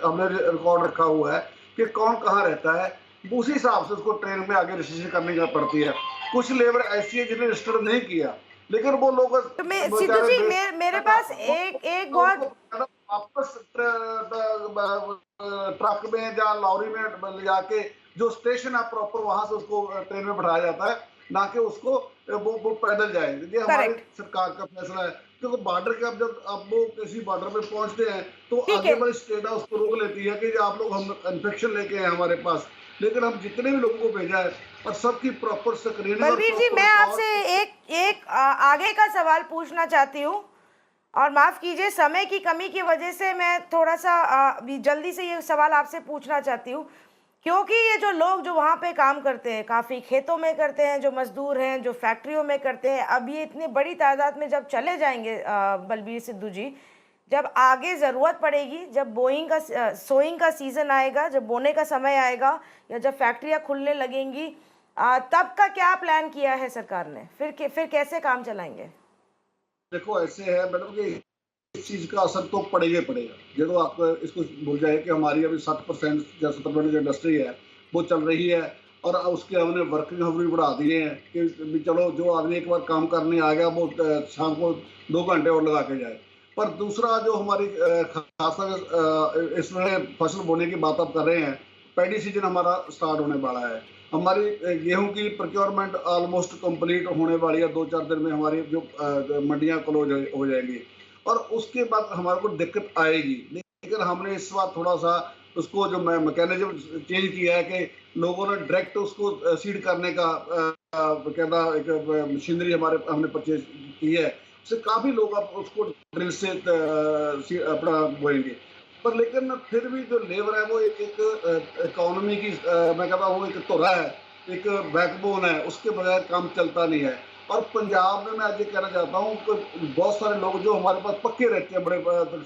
Speaker 14: हमने रिकॉर्ड रखा हुआ है कि कौन कहाँ रहता है, उसी हिसाब से उसको ट्रेन में आगे रजिस्ट्रेशन करने की पड़ती है। कुछ लेबर ऐसी है जिन्हें रजिस्टर नहीं किया, लेकिन वो लोग
Speaker 1: सिद्धू जी मेरे पास एक बहुत
Speaker 14: वापस ट्रक में या लॉरी में ले जाके जो स्टेशन है प्रॉपर वहां से उसको ट्रेन में बैठाया जाता है, ना कि उसको वो पैदल जाएंगे। ये हमारी सरकार का फैसला है, क्योंकि बॉर्डर के जब वो किसी बॉर्डर पे पहुंचते हैं तो आगे वाली स्टेट है उसको रोक लेती है कि आप लोग हम इन्फेक्शन लेके हैं हमारे पास, लेकिन हम जितने भी लोगों को भेजा है और सबकी प्रॉपर स्क्रीनिंग।
Speaker 1: बलबीर जी, मैं आपसे एक आगे का सवाल पूछना चाहती हूँ, और माफ कीजिए समय की कमी की वजह से मैं थोड़ा सा जल्दी से ये सवाल आपसे पूछना चाहती हूँ, क्योंकि ये जो लोग जो वहाँ पे काम करते हैं, काफ़ी खेतों में करते हैं, जो मजदूर हैं, जो फैक्ट्रियों में करते हैं, अब ये इतनी बड़ी तादाद में जब चले जाएंगे बलबीर सिद्धू जी, जब आगे ज़रूरत पड़ेगी, जब सोइंग का सीज़न आएगा, जब बोने का समय आएगा, या जब फैक्ट्रियाँ खुलने लगेंगी, तब का क्या प्लान किया है सरकार ने? फिर कैसे काम चलाएंगे?
Speaker 14: देखो ऐसे है मैडम कि इस चीज़ का असर तो पड़ेगा। ये तो आप इसको भूल जाए कि हमारी अभी 60% या 70% जो इंडस्ट्री है वो चल रही है, और उसके हमने वर्किंग आवर भी बढ़ा दिए हैं कि चलो जो आदमी एक बार काम करने आ गया वो शाम को 2 घंटे और लगा के जाए। पर दूसरा जो हमारी खासकर इसमें फसल बोने की बात आप कर रहे हैं, पैडी सीजन हमारा स्टार्ट होने वाला है। हमारी गेहूं की प्रोक्योरमेंट ऑलमोस्ट कंप्लीट होने वाली है, 2-4 दिन में हमारी जो मंडियां क्लोज हो जाएंगी और उसके बाद हमारे को दिक्कत आएगी। लेकिन हमने इस बार थोड़ा सा उसको जो मैकेनिज्म चेंज किया है कि लोगों ने डायरेक्ट उसको सीड करने का कहना एक मशीनरी हमने परचेज की है, उससे काफी लोग अब उसको ड्रिल से अपना बोएंगे। पर लेकिन फिर भी जो लेबर है वो एक इकोनॉमी की मैं कहता हूँ एक धुरा है, एक बैकबोन है, उसके बगैर काम चलता नहीं है। और पंजाब में मैं आज ये कहना चाहता हूँ कि बहुत सारे लोग जो हमारे पास पक्के रहते हैं, बड़े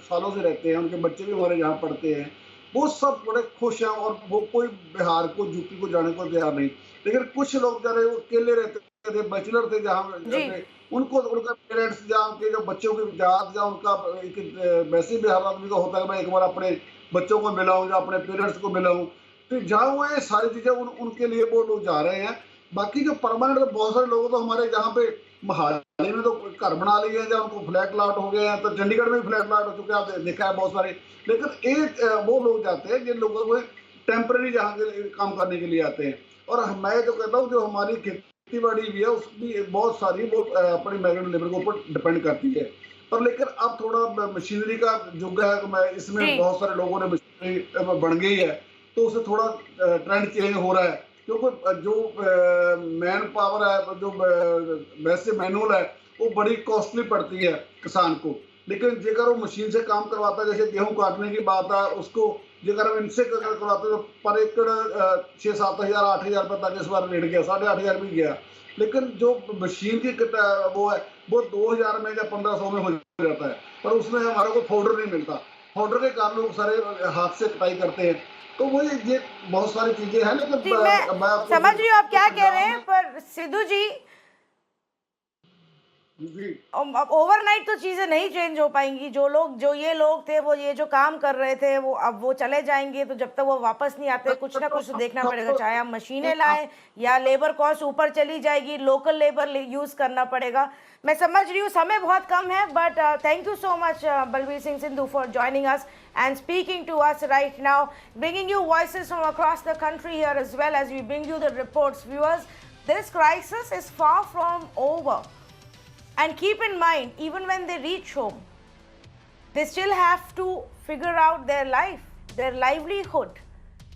Speaker 14: सालों से रहते हैं, उनके बच्चे भी हमारे यहाँ पढ़ते हैं, वो सब बड़े खुश हैं और वो कोई बिहार को यूपी को जाने को तैयार नहीं। लेकिन कुछ लोग जरा वो अकेले रहते थे, बैचलर थे, जहाँ उनको उनका पेरेंट्स जहाँ उनके जो बच्चों की जात या उनका एक वैसे बिहार आदमी का होता है मैं एक बार अपने बच्चों को मिला हूँ या अपने पेरेंट्स को मिला हूँ, तो जहाँ वो ये सारी चीजें उनके लिए वो लोग जा रहे हैं। बाकी जो परमानेंट बहुत सारे लोग तो हमारे जहाँ पे मोहाली में तो घर बना लिए हैं, जहाँ उनको फ्लैट प्लॉट हो गए हैं, तो चंडीगढ़ में भी फ्लैट प्लॉट हो चुके हैं, आपने देखा है बहुत सारे। लेकिन एक वो लोग जाते हैं जिन लोगों को टेम्पररी जहाँ के काम करने के लिए आते हैं। और मैं जो कहता हूँ जो हमारी खेती बाड़ी भी है उसकी बहुत सारी वो अपनी माइग्रेंट लेबर के ऊपर डिपेंड करती है। पर लेकिन अब थोड़ा मशीनरी का युग है, मैं इसमें बहुत सारे लोगों ने मशीनरी बन गई है, तो उससे थोड़ा ट्रेंड चेंज हो रहा है। क्योंकि जो मैन पावर है, जो वैसे मैनुअल है, वो बड़ी कॉस्टली पड़ती है किसान को। लेकिन जेकर वो मशीन से काम करवाता है, जैसे गेहूं काटने की बात है, उसको जेकर हम इनसे करवाते तो पर एकड़ 6-7 हज़ार 8 हज़ार रुपये तक इस बार रेट गया, 8,500 भी गया। लेकिन जो मशीन की वो है वो 2,000 में या 1,500 में हो जाता है, पर उसमें हमारे को फोल्डर नहीं मिलता। फोल्डर के कारण लोग सारे हाथ से कटाई करते हैं। तो वो ये बहुत सारी चीजें हैं। लेकिन
Speaker 1: मैं समझ रही हूँ आप क्या कह रहे हैं, पर सिद्धू जी ओवरनाइट तो चीजें नहीं चेंज हो पाएंगी। जो ये लोग थे, वो ये जो काम कर रहे थे, वो अब वो चले जाएंगे, तो जब तक वो वापस नहीं आते कुछ ना कुछ तो देखना पड़ेगा, चाहे हम मशीनें लाएं या लेबर कॉस्ट ऊपर चली जाएगी, लोकल लेबर यूज करना पड़ेगा। मैं समझ रही हूँ समय बहुत कम है, but thank you so much Balbir Singh Sidhu for joining us and speaking to us right now, bringing you voices from across the country here as well as we bring you the reports. Viewers, this crisis is far from over. And keep in mind, even when they reach home, they still have to figure out their life, their livelihood.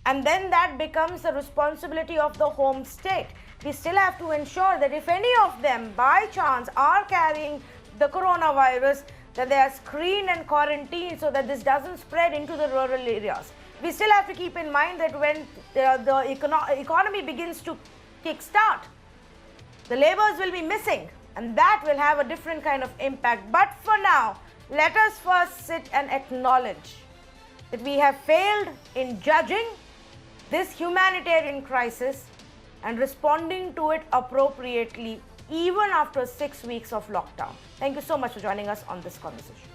Speaker 1: And then that becomes the responsibility of the home state. We still have to ensure that if any of them by chance are carrying the coronavirus, that they are screened and quarantined so that this doesn't spread into the rural areas. We still have to keep in mind that when the economy begins to kickstart, the laborers will be missing, and that will have a different kind of impact. But for now, let us first sit and acknowledge that we have failed in judging this humanitarian crisis and responding to it appropriately even after 6 weeks of lockdown. Thank you so much for joining us on this conversation.